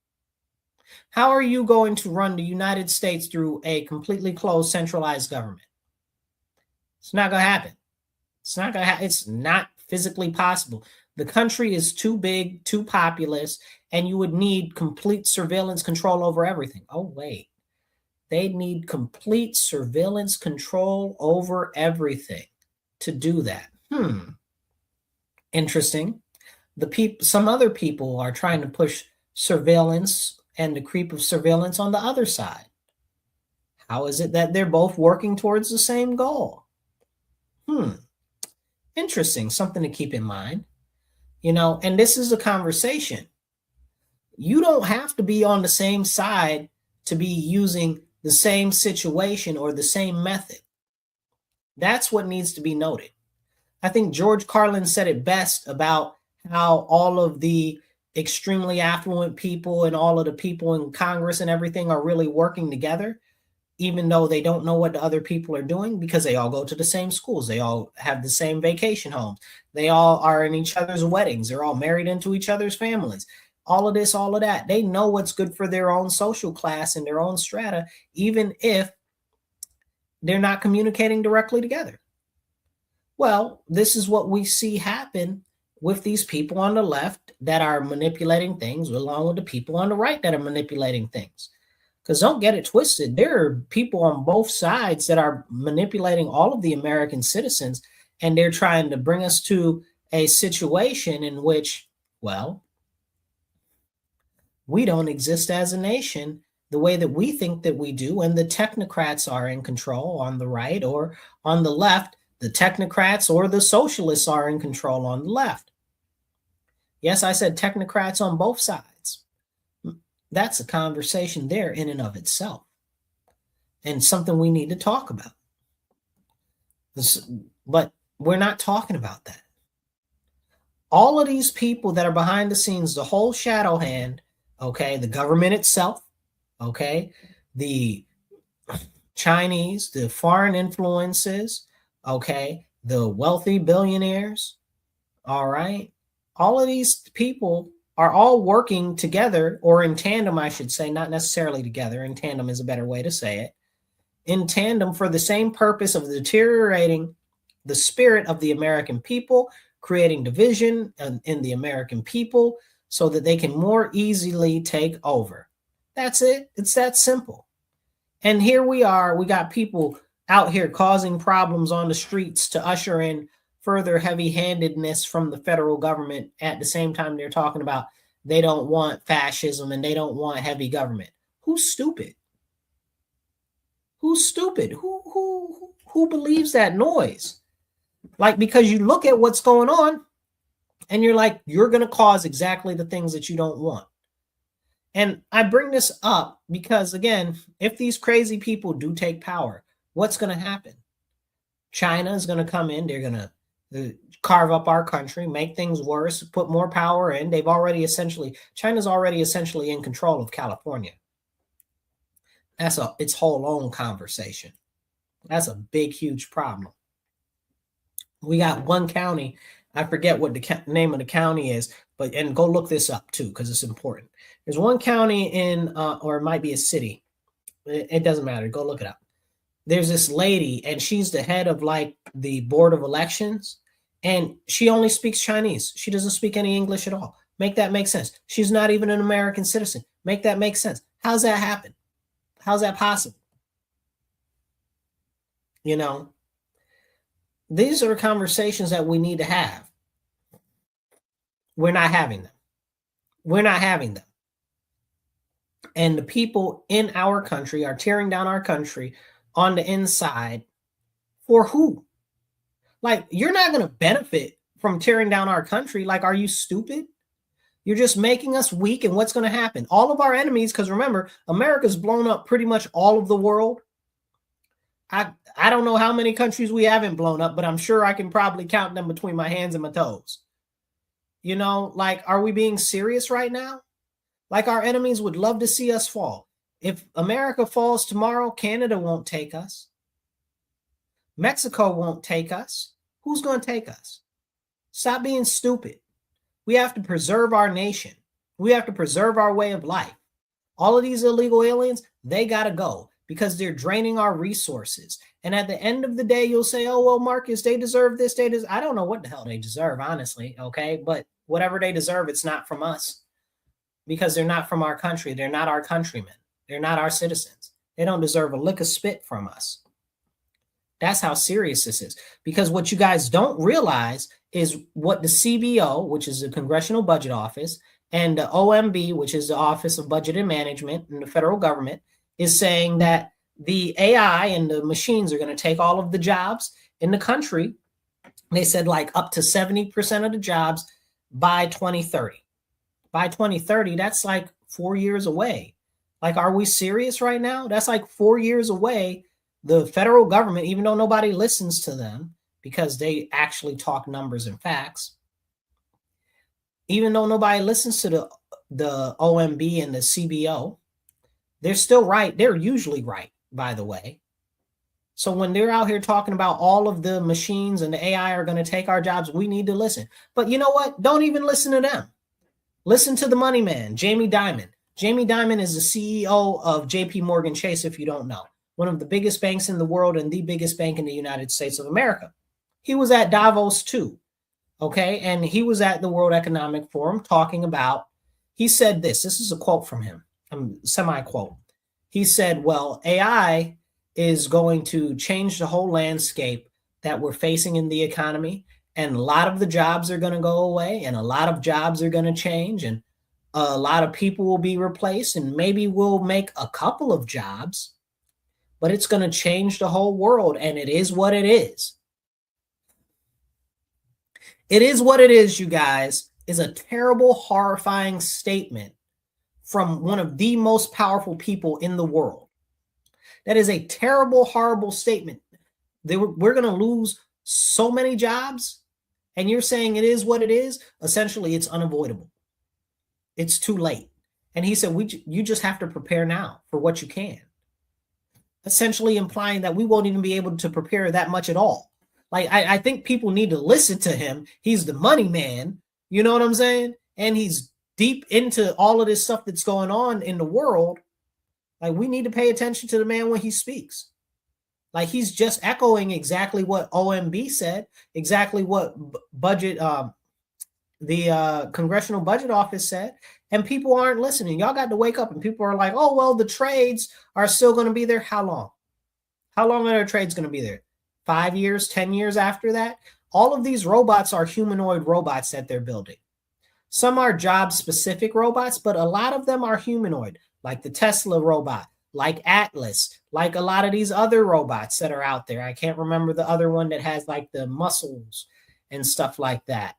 How are you going to run the United States through a completely closed, centralized government? It's not going to happen. It's not going to happen. It's not physically possible. The country is too big, too populous, and you would need complete surveillance control over everything. Oh, wait. They need complete surveillance control over everything to do that. Interesting. Some other people are trying to push surveillance and the creep of surveillance on the other side. How is it that they're both working towards the same goal? Interesting. Something to keep in mind. And this is a conversation. You don't have to be on the same side to be using the same situation or the same method. That's what needs to be noted. I think George Carlin said it best about how all of the extremely affluent people and all of the people in Congress and everything are really working together, even though they don't know what the other people are doing, because they all go to the same schools. They all have the same vacation homes. They all are in each other's weddings. They're all married into each other's families. All of this, all of that. They know what's good for their own social class and their own strata, even if they're not communicating directly together. Well, this is what we see happen with these people on the left that are manipulating things, along with the people on the right that are manipulating things. Because don't get it twisted. There are people on both sides that are manipulating all of the American citizens, and they're trying to bring us to a situation in which, well, we don't exist as a nation the way that we think that we do, and the technocrats are in control on the right, or on the left, the technocrats or the socialists are in control on the left. Yes, I said technocrats on both sides. That's a conversation there in and of itself, and something we need to talk about. But we're not talking about that. All of these people that are behind the scenes, the whole shadow hand, okay, the government itself, okay, the Chinese, the foreign influences, okay, the wealthy billionaires, all right, all of these people are all working together, or in tandem, I should say, not necessarily together. In tandem is a better way to say it. In tandem for the same purpose of deteriorating the spirit of the American people, creating division in the American people so that they can more easily take over. That's it. It's that simple. And here we are. We got people out here causing problems on the streets to usher in further heavy-handedness from the federal government. At the same time, they're talking about they don't want fascism and they don't want heavy government. Who's stupid? Who's stupid? Who believes that noise? Like, because you look at what's going on and you're like, you're going to cause exactly the things that you don't want. And I bring this up because, again, if these crazy people do take power, what's going to happen? China is going to come in. They're going to carve up our country, make things worse, put more power in. China's already essentially in control of California. That's its whole own conversation. That's a big, huge problem. We got one county. I forget what the name of the county is, and go look this up too, because it's important. There's one county in, or it might be a city. It doesn't matter. Go look it up. there's this lady, and she's the head of like the board of elections, and she only speaks Chinese. She doesn't speak any English at all. Make that make sense. She's not even an American citizen. Make that make sense. How's that happen? How's that possible? You know, these are conversations that we need to have. We're not having them. We're not having them. And the people in our country are tearing down our country on the inside for who? Like, you're not going to benefit from tearing down our country. Like, are you stupid? You're just making us weak. And what's going to happen? All of our enemies, because remember, America's blown up pretty much all of the world. I don't know how many countries we haven't blown up, but I'm sure I can probably count them between my hands and my toes. You know, like, are we being serious right now? Like, our enemies would love to see us fall. If America falls tomorrow, Canada won't take us. Mexico won't take us. Who's going to take us? Stop being stupid. We have to preserve our nation. We have to preserve our way of life. All of these illegal aliens, they got to go because they're draining our resources. And at the end of the day, you'll say, oh, well, Marcus, they deserve this. I don't know what the hell they deserve, honestly. Okay. But whatever they deserve, it's not from us because they're not from our country. They're not our countrymen. They're not our citizens. They don't deserve a lick of spit from us. That's how serious this is. Because what you guys don't realize is what the CBO, which is the Congressional Budget Office, and the OMB, which is the Office of Budget and Management in the federal government, is saying that the AI and the machines are going to take all of the jobs in the country. They said like up to 70% of the jobs by 2030. By 2030, that's like 4 years away. Like, are we serious right now? That's like 4 years away. The federal government, even though nobody listens to them because they actually talk numbers and facts, even though nobody listens to the OMB and the CBO, they're still right. They're usually right, by the way. So when they're out here talking about all of the machines and the AI are going to take our jobs, we need to listen. But you know what? Don't even listen to them. Listen to the money man, Jamie Dimon. Jamie Dimon is the CEO of JP Morgan Chase, if you don't know. One of the biggest banks in the world and the biggest bank in the United States of America. He was at Davos too, okay? And he was at the World Economic Forum talking about, he said this is a quote from him, semi-quote. He said, well, AI is going to change the whole landscape that we're facing in the economy. And a lot of the jobs are going to go away and a lot of jobs are going to change and a lot of people will be replaced and maybe we'll make a couple of jobs, but it's going to change the whole world. And it is what it is. It is what it is, you guys, is a terrible, horrifying statement from one of the most powerful people in the world. That is a terrible, horrible statement. We're going to lose so many jobs, and you're saying it is what it is. Essentially, it's unavoidable. It's too late. And he said, you just have to prepare now for what you can. Essentially implying that we won't even be able to prepare that much at all. Like, I think people need to listen to him. He's the money man. You know what I'm saying? And he's deep into all of this stuff that's going on in the world. Like, we need to pay attention to the man when he speaks. Like, he's just echoing exactly what OMB said, exactly what the Congressional Budget Office said, and people aren't listening. Y'all got to wake up, and people are like, oh, well, the trades are still going to be there. How long? How long are the trades going to be there? 5 years, 10 years after that? All of these robots are humanoid robots that they're building. Some are job-specific robots, but a lot of them are humanoid, like the Tesla robot, like Atlas, like a lot of these other robots that are out there. I can't remember the other one that has like the muscles and stuff like that.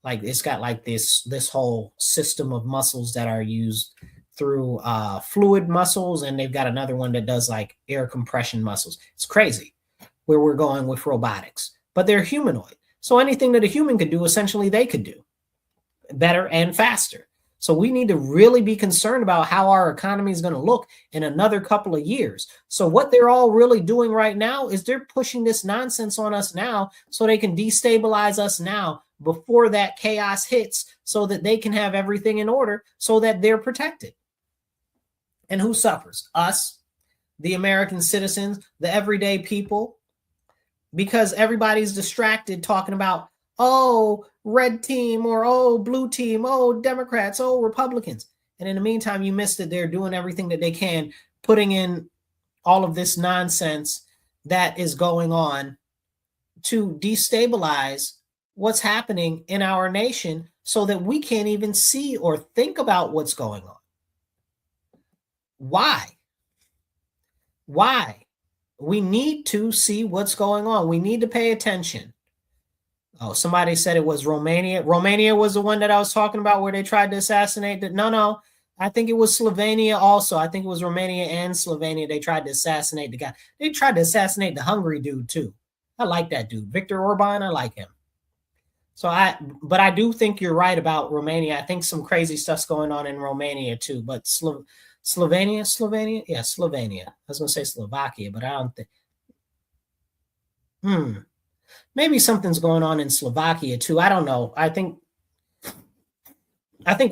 Like, it's got like this whole system of muscles that are used through fluid muscles, and they've got another one that does like air compression muscles. It's crazy where we're going with robotics, but they're humanoid. So anything that a human could do, essentially they could do better and faster. So we need to really be concerned about how our economy is going to look in another couple of years. So what they're all really doing right now is they're pushing this nonsense on us now so they can destabilize us now before that chaos hits, so that they can have everything in order so that they're protected. And who suffers? Us. the American citizens, the everyday people, because everybody's distracted talking about, oh, red team, or oh, blue team, oh, Democrats, oh, Republicans. And in the meantime, you missed that they're doing everything that they can, putting in all of this nonsense that is going on to destabilize what's happening in our nation so that we can't even see or think about what's going on. Why? Why? We need to see what's going on. We need to pay attention. Oh, somebody said it was Romania. Romania was the one that I was talking about where they tried to assassinate. No. I think it was Slovenia also. I think it was Romania and Slovenia. They tried to assassinate the guy. They tried to assassinate the Hungary dude too. I like that dude. Viktor Orban, I like him. But I do think you're right about Romania. I think some crazy stuff's going on in Romania too. But Slovenia? Yeah, Slovenia. I was going to say Slovakia, but I don't think. Maybe something's going on in Slovakia too. I don't know. I think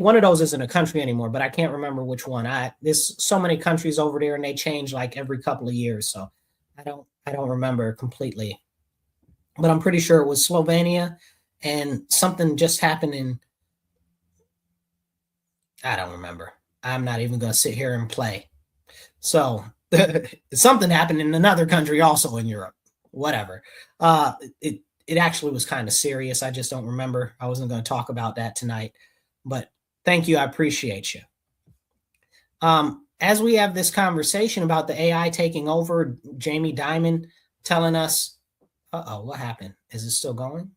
one of those isn't a country anymore, but I can't remember which one. There's so many countries over there and they change like every couple of years. So I don't remember completely. But I'm pretty sure it was Slovenia, and something just happened in, I don't remember. I'm not even going to sit here and play. So something happened in another country also in Europe. Whatever. It actually was kind of serious. I just don't remember. I wasn't going to talk about that tonight. But thank you. I appreciate you. As we have this conversation about the AI taking over, Jamie Dimon telling us, what happened? Is it still going?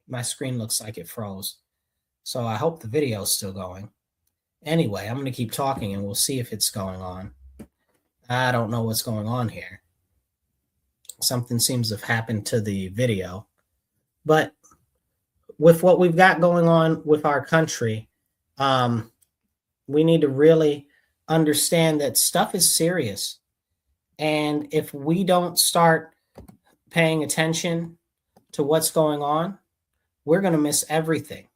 My screen looks like it froze. So I hope the video is still going. Anyway, I'm going to keep talking and we'll see if it's going on. I don't know what's going on here. Something seems to have happened to the video. But with what we've got going on with our country, we need to really understand that stuff is serious. And if we don't start paying attention to what's going on, we're going to miss everything.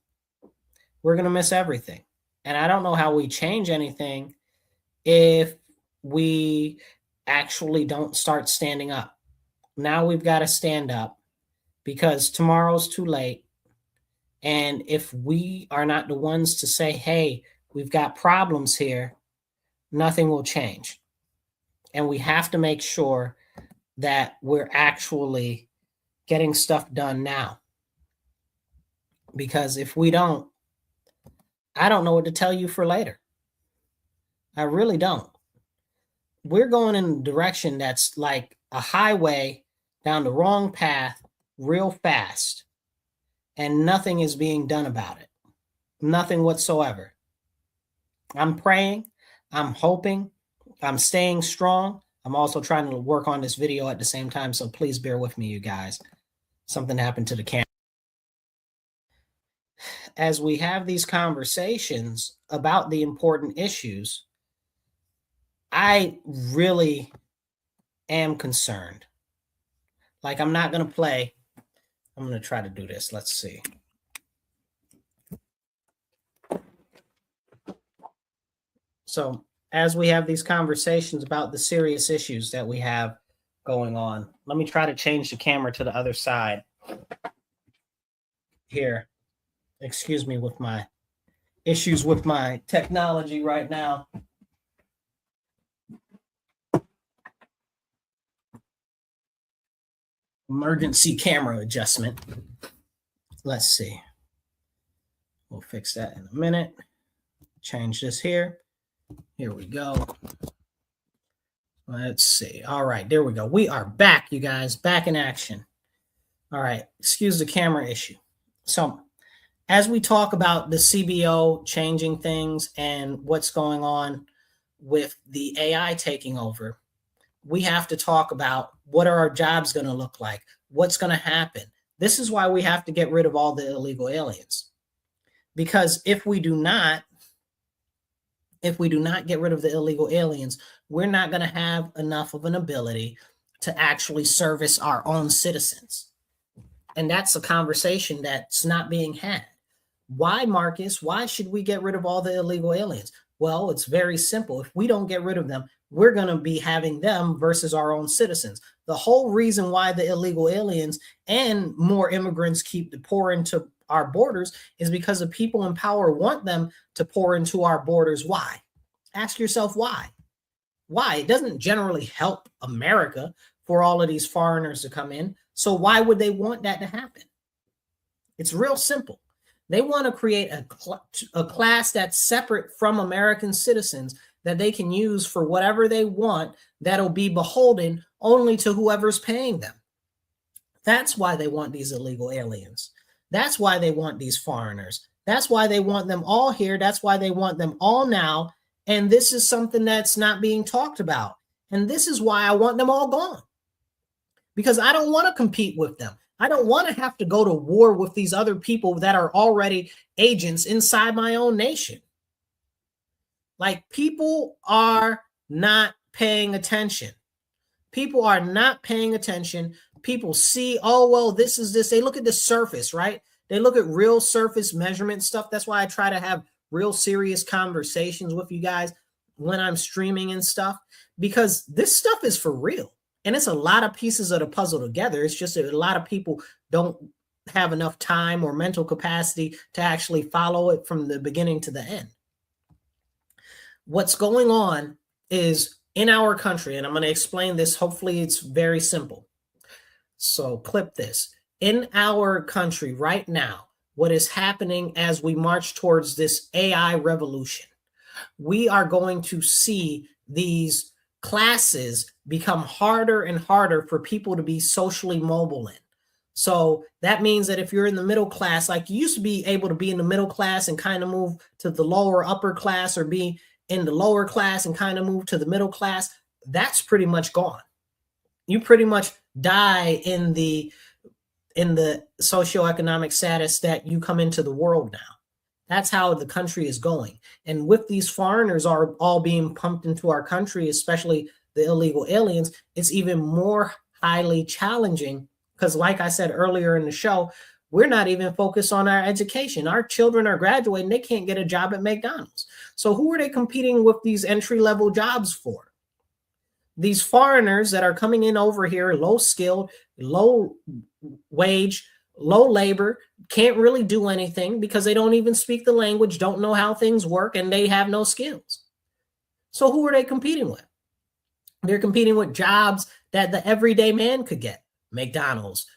We're going to miss everything. And I don't know how we change anything if we actually don't start standing up. Now we've got to stand up because tomorrow's too late. And if we are not the ones to say, hey, we've got problems here, nothing will change. And we have to make sure that we're actually getting stuff done now. Because if we don't, I don't know what to tell you for later. I really don't. We're going in a direction that's like a highway down the wrong path real fast. And nothing is being done about it. Nothing whatsoever. I'm praying. I'm hoping. I'm staying strong. I'm also trying to work on this video at the same time, so please bear with me, you guys. Something happened to the camera. As we have these conversations about the important issues, I really am concerned. Like, I'm not going to play. I'm going to try to do this. Let's see. So as we have these conversations about the serious issues that we have going on, let me try to change the camera to the other side here. Excuse me with my issues with my technology right now. Emergency camera adjustment. Let's see. We'll fix that in a minute. Change this here. Here we go. Let's see. All right, there we go. We are back, you guys, back in action. All right, excuse the camera issue. So as we talk about the CBO changing things and what's going on with the AI taking over, we have to talk about what are our jobs going to look like? What's going to happen? This is why we have to get rid of all the illegal aliens. Because if we do not get rid of the illegal aliens, we're not going to have enough of an ability to actually service our own citizens. And that's a conversation that's not being had. Why, Marcus? Why should we get rid of all the illegal aliens? Well, it's very simple. If we don't get rid of them, we're going to be having them versus our own citizens. The whole reason why the illegal aliens and more immigrants keep to pour into our borders is because the people in power want them to pour into our borders. Why? Ask yourself why. Why? It doesn't generally help America for all of these foreigners to come in. So why would they want that to happen? It's real simple. They want to create a class that's separate from American citizens that they can use for whatever they want, that'll be beholden only to whoever's paying them. That's why they want these illegal aliens. That's why they want these foreigners. That's why they want them all here. That's why they want them all now. And this is something that's not being talked about. And this is why I want them all gone. Because I don't want to compete with them. I don't want to have to go to war with these other people that are already agents inside my own nation. Like, people are not paying attention. People are not paying attention. People see, oh, well, this is this. They look at the surface, right? They look at real surface measurement stuff. That's why I try to have real serious conversations with you guys when I'm streaming and stuff, because this stuff is for real. And it's a lot of pieces of the puzzle together. It's just that a lot of people don't have enough time or mental capacity to actually follow it from the beginning to the end. What's going on is in our country, and I'm going to explain this. Hopefully it's very simple. So clip this. In our country right now, what is happening as we march towards this AI revolution, we are going to see these classes become harder and harder for people to be socially mobile in. So that means that if you're in the middle class, like you used to be able to be in the middle class and kind of move to the lower upper class, or be in the lower class and kind of move to the middle class, that's pretty much gone. You pretty much die in the socioeconomic status that you come into the world now. That's how the country is going. And with these foreigners are all being pumped into our country, especially the illegal aliens, it's even more highly challenging because, like I said earlier in the show, we're not even focused on our education. Our children are graduating. They can't get a job at McDonald's. So who are they competing with these entry-level jobs for? These foreigners that are coming in over here, low skilled, low wage, low labor, can't really do anything because they don't even speak the language, don't know how things work, and they have no skills. So who are they competing with? They're competing with jobs that the everyday man could get. McDonald's,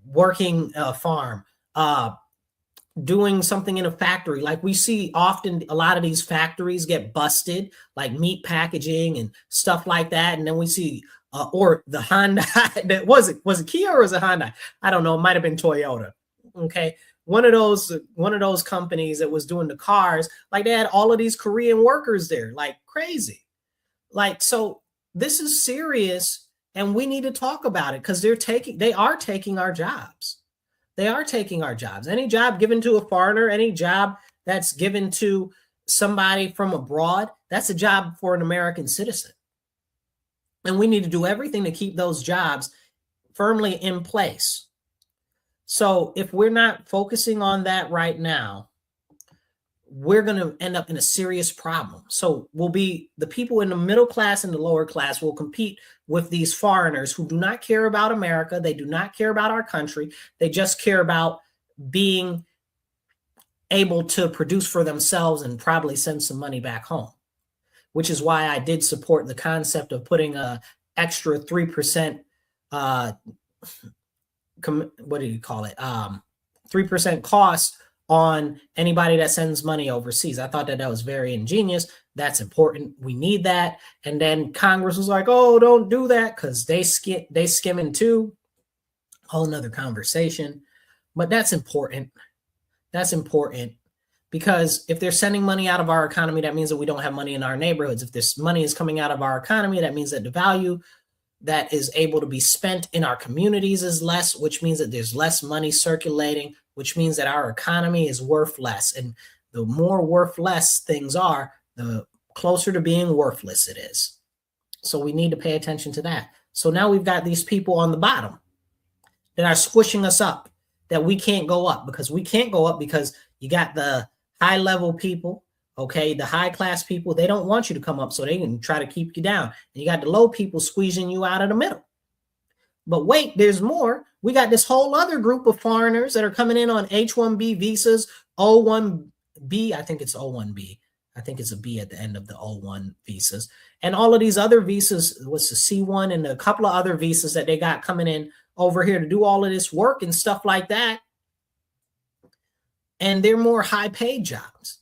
working a farm, doing something in a factory. Like we see often, a lot of these factories get busted, like meat packaging and stuff like that. And then we see, or the Honda, that was it Kia or was it Honda? I don't know. It might've been Toyota. Okay. One of those companies that was doing the cars, like they had all of these Korean workers there, like crazy. Like, so this is serious and we need to talk about it because they are taking our jobs. They are taking our jobs. Any job given to a foreigner, any job that's given to somebody from abroad, that's a job for an American citizen. And we need to do everything to keep those jobs firmly in place. So if we're not focusing on that right now, we're going to end up in a serious problem. So the people in the middle class and the lower class will compete with these foreigners who do not care about America. They do not care about our country. They just care about being able to produce for themselves and probably send some money back home, which is why I did support the concept of putting a extra 3%, what do you call it? 3% cost on anybody that sends money overseas. I thought that was very ingenious. That's important. We need that. And then Congress was like, oh, don't do that because they skimming too. Whole nother conversation. But that's important. That's important because if they're sending money out of our economy, that means that we don't have money in our neighborhoods. If this money is coming out of our economy, that means that the value that is able to be spent in our communities is less, which means that there's less money circulating, which means that our economy is worth less. And the more worth less things are, the closer to being worthless it is. So we need to pay attention to that. So now we've got these people on the bottom that are squishing us up, that we can't go up because you got the high level people Okay, the high class people, they don't want you to come up, so they can try to keep you down. And you got the low people squeezing you out of the middle. But wait, there's more. We got this whole other group of foreigners that are coming in on H-1B visas, O-1B, I think it's O-1B. I think it's a B at the end of the O-1 visas. And all of these other visas, what's the C-1 and a couple of other visas that they got coming in over here to do all of this work and stuff like that. And they're more high-paid jobs,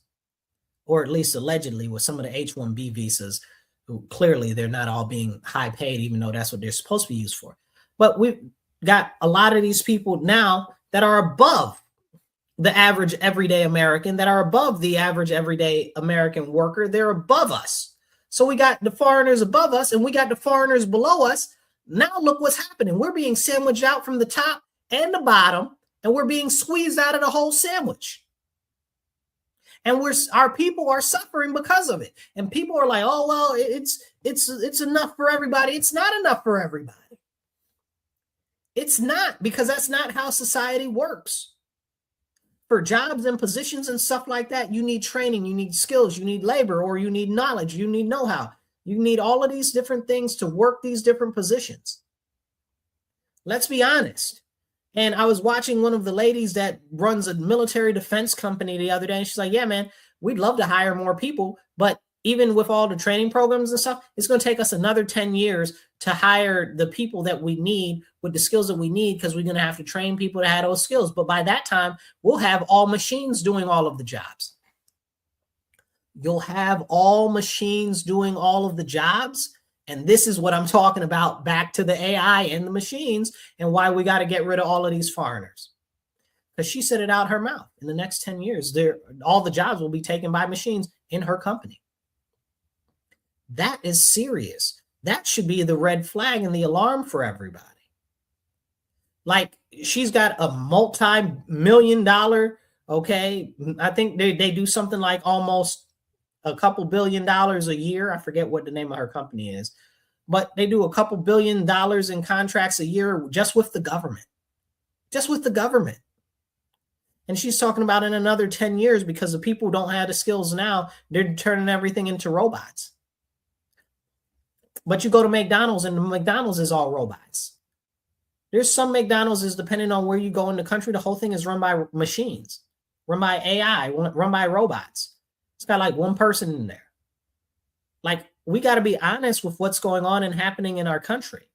or at least allegedly with some of the H-1B visas, who clearly they're not all being high-paid, even though that's what they're supposed to be used for. But we've got a lot of these people now that are above the average everyday American, that are above the average everyday American worker. They're above us. So we got the foreigners above us and we got the foreigners below us. Now look what's happening. We're being sandwiched out from the top and the bottom, and we're being squeezed out of the whole sandwich. And our people are suffering because of it. And people are like, oh, well, it's enough for everybody. It's not enough for everybody. It's not, because that's not how society works. For jobs and positions and stuff like that, you need training, you need skills, you need labor, or you need knowledge, you need know-how. You need all of these different things to work these different positions. Let's be honest. And I was watching one of the ladies that runs a military defense company the other day, and she's like, yeah, man, we'd love to hire more people, but even with all the training programs and stuff, it's going to take us another 10 years to hire the people that we need with the skills that we need, because we're going to have to train people to have those skills. But by that time, we'll have all machines doing all of the jobs. You'll have all machines doing all of the jobs. And this is what I'm talking about, back to the AI and the machines, and why we got to get rid of all of these foreigners. Because she said it out her mouth. In the next 10 years, all the jobs will be taken by machines in her company. That is serious. That should be the red flag and the alarm for everybody. Like, she's got a multi-million-dollar, okay, I think they do something like almost a couple $1 billion a year. I forget what the name of her company is, but they do a couple $1 billion in contracts a year just with the government. Just with the government. And she's talking about in another 10 years, because the people don't have the skills now, they're turning everything into robots. But you go to McDonald's, and the McDonald's is all robots. There's some McDonald's is, depending on where you go in the country, the whole thing is run by machines, run by AI, run by robots. It's got like one person in there. Like, we got to be honest with what's going on and happening in our country.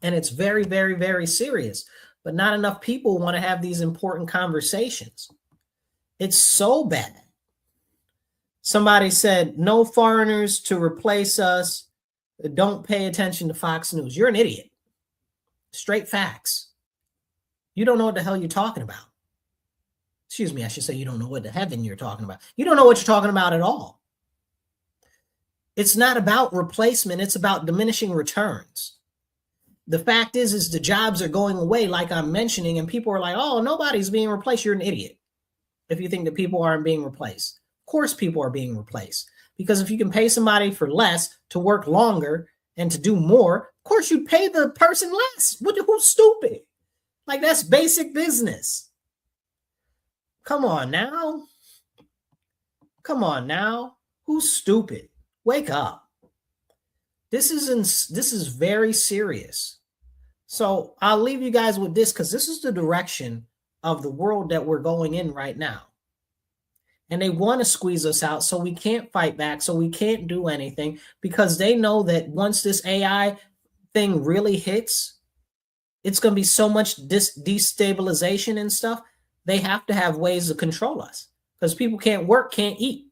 And it's very, very, very serious. But not enough people want to have these important conversations. It's so bad. Somebody said, no foreigners to replace us. Don't pay attention to Fox News. You're an idiot. Straight facts. You don't know what the hell you're talking about. Excuse me, I should say you don't know what the heaven you're talking about. You don't know what you're talking about at all. It's not about replacement. It's about diminishing returns. The fact is the jobs are going away, like I'm mentioning, and people are like, oh, nobody's being replaced. You're an idiot if you think that people aren't being replaced. Of course people are being replaced, because if you can pay somebody for less to work longer and to do more, of course you pay the person less. Who's stupid? Like, that's basic business. Come on now. Come on now. Who's stupid? Wake up. This is very serious. So I'll leave you guys with this, because this is the direction of the world that we're going in right now. And they want to squeeze us out, so we can't fight back, so we can't do anything, because they know that once this AI thing really hits, it's going to be so much destabilization and stuff. They have to have ways to control us, because people can't work, can't eat.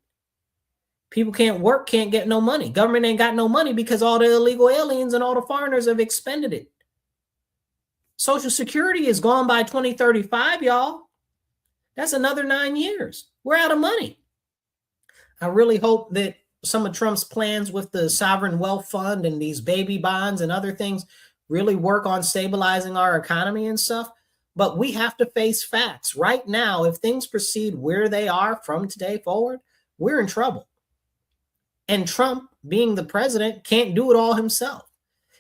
People can't work, can't get no money. Government ain't got no money because all the illegal aliens and all the foreigners have expended it. Social Security is gone by 2035, y'all. That's another 9 years. We're out of money. I really hope that some of Trump's plans with the sovereign wealth fund and these baby bonds and other things really work on stabilizing our economy and stuff. But we have to face facts. Right now, if things proceed where they are from today forward, we're in trouble. And Trump, being the president, can't do it all himself.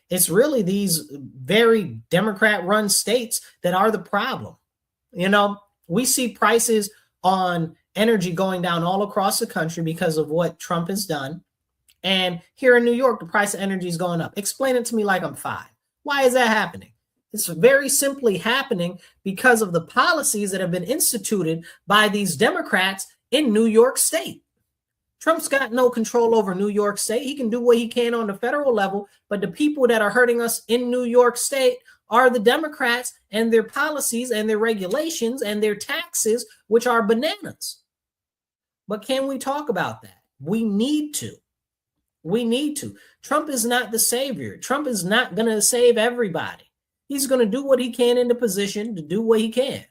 It's really these very Democrat-run states that are the problem. You know, we see prices on energy going down all across the country because of what Trump has done. And here in New York, the price of energy is going up. Explain it to me like I'm 5. Why is that happening? It's very simply happening because of the policies that have been instituted by these Democrats in New York State. Trump's got no control over New York State. He can do what he can on the federal level, but the people that are hurting us in New York State are the Democrats and their policies and their regulations and their taxes, which are bananas. But can we talk about that? We need to. We need to. Trump is not the savior. Trump is not going to save everybody. He's going to do what he can in the position to do what he can.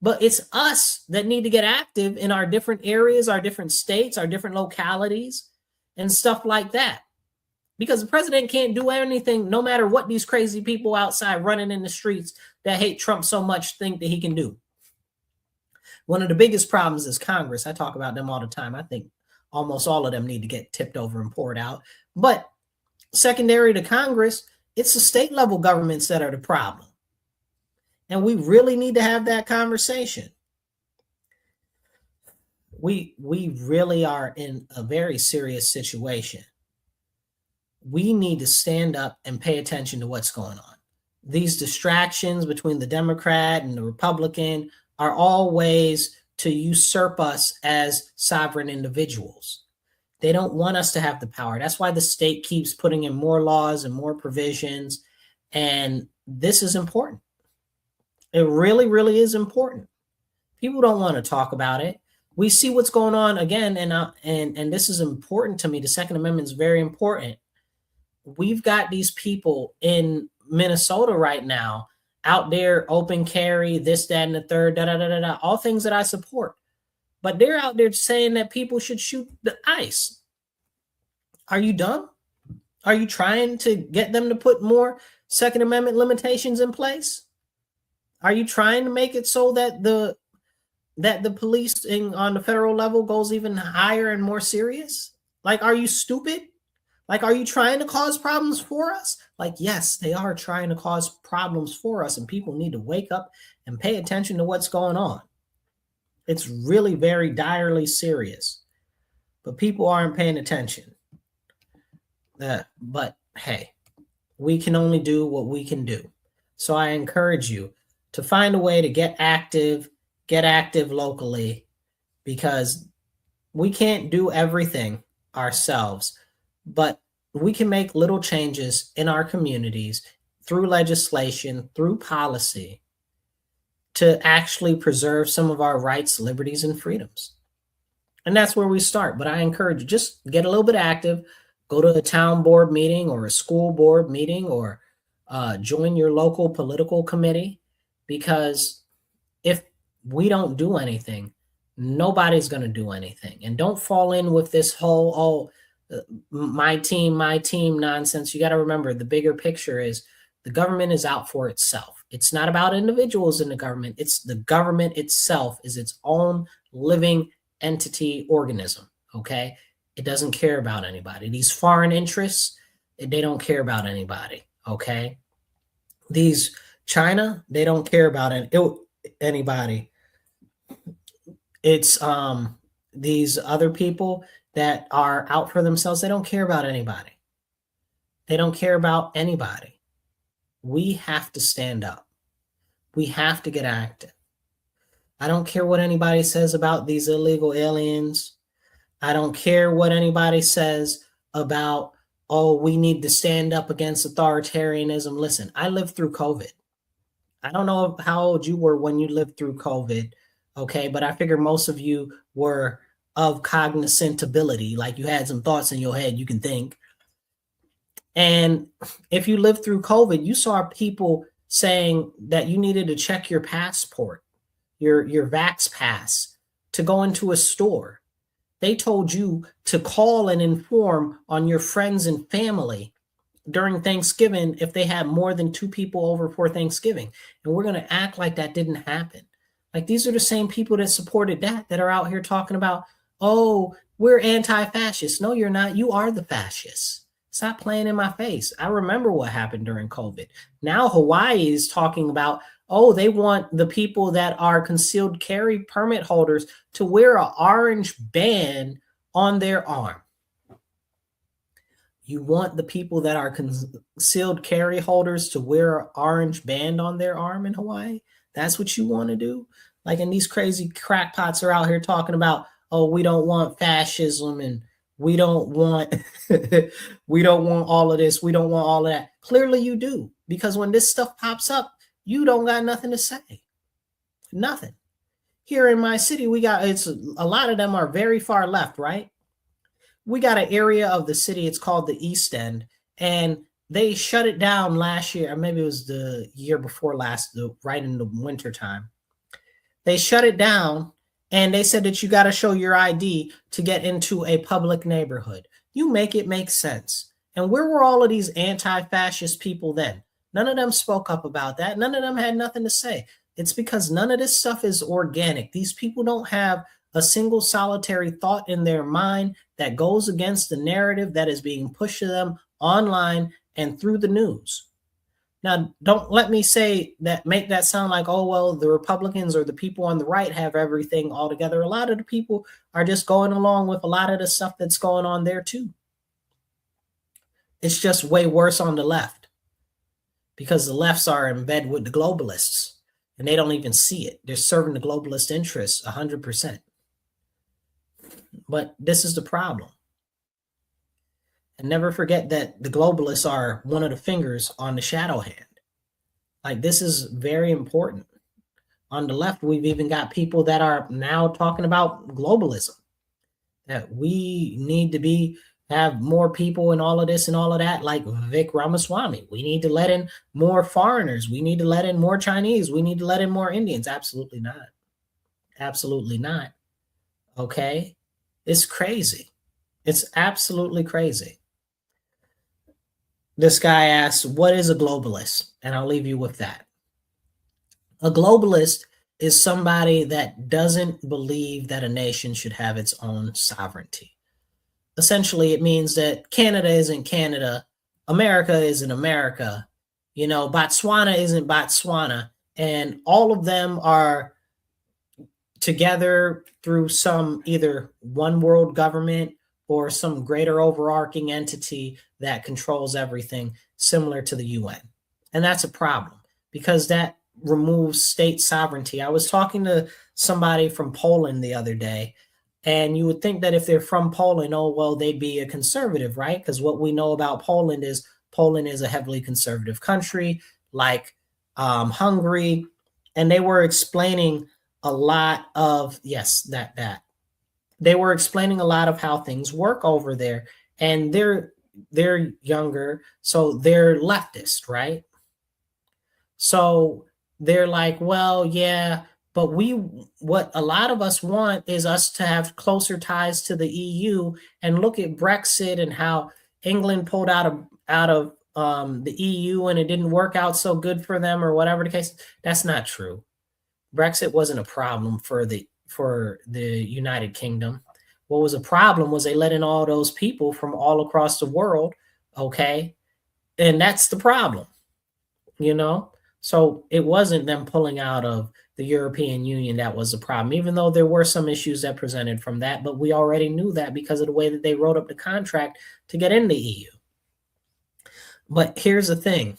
But it's us that need to get active in our different areas, our different states, our different localities, and stuff like that. Because the president can't do anything, no matter what these crazy people outside running in the streets that hate Trump so much think that he can do. One of the biggest problems is Congress. I talk about them all the time. I think almost all of them need to get tipped over and poured out. But secondary to Congress, it's the state level governments that are the problem. And we really need to have that conversation. We really are in a very serious situation. We need to stand up and pay attention to what's going on. These distractions between the Democrat and the Republican are all ways to usurp us as sovereign individuals. They don't want us to have the power. That's why the state keeps putting in more laws and more provisions. And this is important. It really, really is important. People don't want to talk about it. We see what's going on again, and this is important to me. The Second Amendment is very important. We've got these people in Minnesota right now out there, open carry, this, that, and the third, all things that I support. But they're out there saying that people should shoot the ICE. Are you dumb? Are you trying to get them to put more Second Amendment limitations in place? Are you trying to make it so that the policing on the federal level goes even higher and more serious? Like, are you stupid? Like, are you trying to cause problems for us? Like, yes, they are trying to cause problems for us, and people need to wake up and pay attention to what's going on. It's really very direly serious, but people aren't paying attention. But hey, we can only do what we can do. So I encourage you to find a way to get active locally, because we can't do everything ourselves, but we can make little changes in our communities through legislation, through policy, to actually preserve some of our rights, liberties, and freedoms. And that's where we start. But I encourage you, just get a little bit active, go to a town board meeting or a school board meeting, or join your local political committee, because if we don't do anything, nobody's going to do anything. And don't fall in with this whole, my team nonsense. You got to remember, the bigger picture is the government is out for itself. It's not about individuals in the government. It's the government itself is its own living entity organism. Okay. It doesn't care about anybody. These foreign interests, they don't care about anybody. Okay. These China, they don't care about anybody. It's these other people that are out for themselves. They don't care about anybody. They don't care about anybody. We have to stand up. We have to get active. I don't care what anybody says about these illegal aliens. I don't care what anybody says about, oh, we need to stand up against authoritarianism. Listen, I lived through COVID. I don't know how old you were when you lived through COVID, okay? But I figure most of you were of cognizant ability, like you had some thoughts in your head, you can think. And if you lived through COVID, you saw people saying that you needed to check your passport, your Vax pass, to go into a store. They told you to call and inform on your friends and family during Thanksgiving if they had more than 2 people over for Thanksgiving. And we're going to act like that didn't happen. Like, these are the same people that supported that are out here talking about, oh, we're anti-fascist. No, you're not. You are the fascists. Stop playing in my face. I remember what happened during COVID. Now Hawaii is talking about, Oh, they want the people that are concealed carry permit holders to wear an orange band on their arm. You want the people that are concealed carry holders to wear an orange band on their arm in Hawaii? That's what you want to do? Like, and these crazy crackpots are out here talking about, oh, we don't want fascism and we don't want we don't want all of this, we don't want all of that. Clearly you do, because when this stuff pops up, you don't got nothing to say. Nothing. Here in my city, we got, it's a lot of them are very far left, right? We got an area of the city, it's called the East End, and they shut it down last year, or maybe it was the year before last, right in the winter time. They shut it down, and they said that you got to show your ID to get into a public neighborhood. You make it make sense. And where were all of these anti-fascist people then? None of them spoke up about that. None of them had nothing to say. It's because none of this stuff is organic. These people don't have a single solitary thought in their mind that goes against the narrative that is being pushed to them online and through the news. Now, don't let me say that, make that sound like, oh, well, the Republicans or the people on the right have everything all together. A lot of the people are just going along with a lot of the stuff that's going on there too. It's just way worse on the left, because the lefts are in bed with the globalists and they don't even see it. They're serving the globalist interests 100%. But this is the problem. And never forget that the globalists are one of the fingers on the shadow hand. Like, this is very important. On the left, we've even got people that are now talking about globalism, that we need to have more people in all of this and all of that, like Vic Ramaswamy. We need to let in more foreigners. We need to let in more Chinese. We need to let in more Indians. Absolutely not. Absolutely not. Okay? It's crazy. It's absolutely crazy. This guy asks, what is a globalist? And I'll leave you with that. A globalist is somebody that doesn't believe that a nation should have its own sovereignty. Essentially, it means that Canada isn't Canada, America isn't America, Botswana isn't Botswana, and all of them are together through some either one world government or some greater overarching entity that controls everything, similar to the UN. And that's a problem, because that removes state sovereignty. I was talking to somebody from Poland the other day, and you would think that if they're from Poland, oh, well, they'd be a conservative, right? Because what we know about Poland is a heavily conservative country, like Hungary. And they were explaining a lot of, they were explaining a lot of how things work over there. And they're younger, so they're leftist, right? So they're like, well, yeah, but what a lot of us want is us to have closer ties to the EU. And look at Brexit and how England pulled out of the EU and it didn't work out so good for them, or whatever the case. That's not true. Brexit wasn't a problem for the United Kingdom. What was a problem was they let in all those people from all across the world, okay? And that's the problem, So it wasn't them pulling out of the European Union that was the problem, even though there were some issues that presented from that, but we already knew that because of the way that they wrote up the contract to get in the EU. But here's the thing.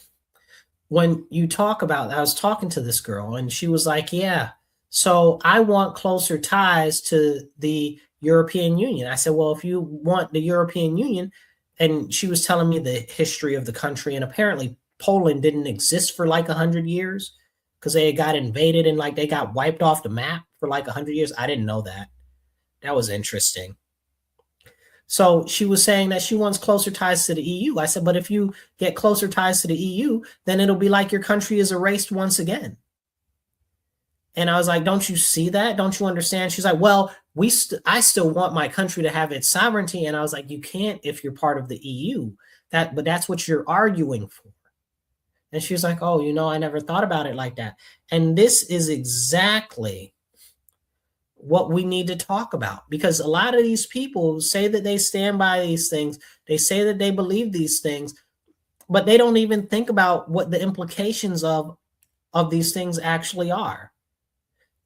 When you talk about, I was talking to this girl and she was like, yeah, so I want closer ties to the European Union. I said, well, if you want the European Union, and she was telling me the history of the country, and apparently Poland didn't exist for like 100 years because they got invaded and like they got wiped off the map for like 100 years. I didn't know that. That was interesting. So she was saying that she wants closer ties to the EU. I said, but if you get closer ties to the EU, then it'll be like your country is erased once again. And I was like, don't you see that? Don't you understand? She's like, well, I still want my country to have its sovereignty. And I was like, you can't if you're part of the EU. But that's what you're arguing for. And she was like, oh, I never thought about it like that. And this is exactly what we need to talk about, because a lot of these people say that they stand by these things. They say that they believe these things, but they don't even think about what the implications of of these things actually are.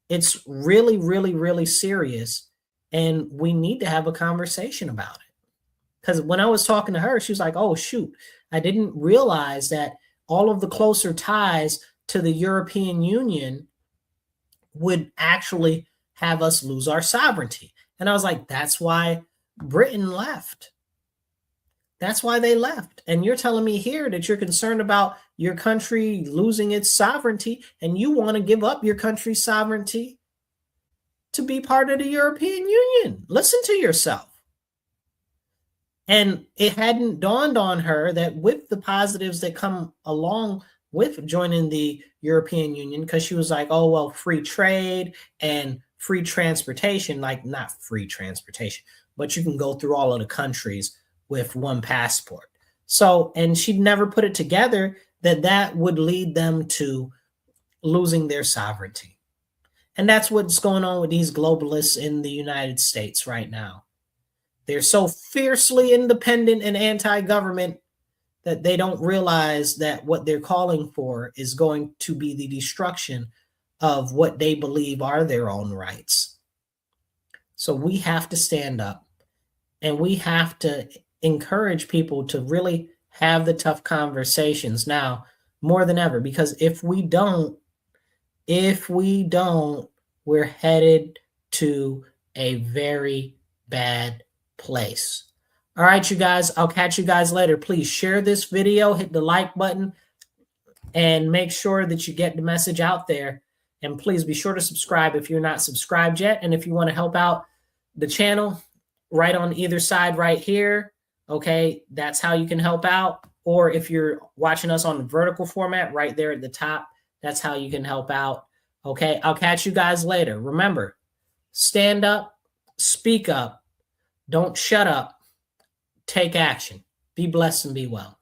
It's really, really, really serious. And we need to have a conversation about it. Because when I was talking to her, she was like, oh, shoot, I didn't realize that all of the closer ties to the European Union would actually have us lose our sovereignty. And I was like, that's why Britain left. That's why they left. And you're telling me here that you're concerned about your country losing its sovereignty, and you want to give up your country's sovereignty to be part of the European Union. Listen to yourself. And it hadn't dawned on her that with the positives that come along with joining the European Union, because she was like, oh, well, free trade and free transportation, like not free transportation, but you can go through all of the countries with one passport. So, and she'd never put it together that that would lead them to losing their sovereignty. And that's what's going on with these globalists in the United States right now. They're so fiercely independent and anti-government that they don't realize that what they're calling for is going to be the destruction of what they believe are their own rights. So we have to stand up, and we have to encourage people to really have the tough conversations now more than ever, because if we don't, we're headed to a very bad place. All right, you guys, I'll catch you guys later. Please share this video, hit the like button, and make sure that you get the message out there. And please be sure to subscribe if you're not subscribed yet. And if you want to help out the channel, right on either side right here, okay, that's how you can help out. Or if you're watching us on the vertical format right there at the top, that's how you can help out. Okay, I'll catch you guys later. Remember, stand up, speak up, don't shut up, take action. Be blessed and be well.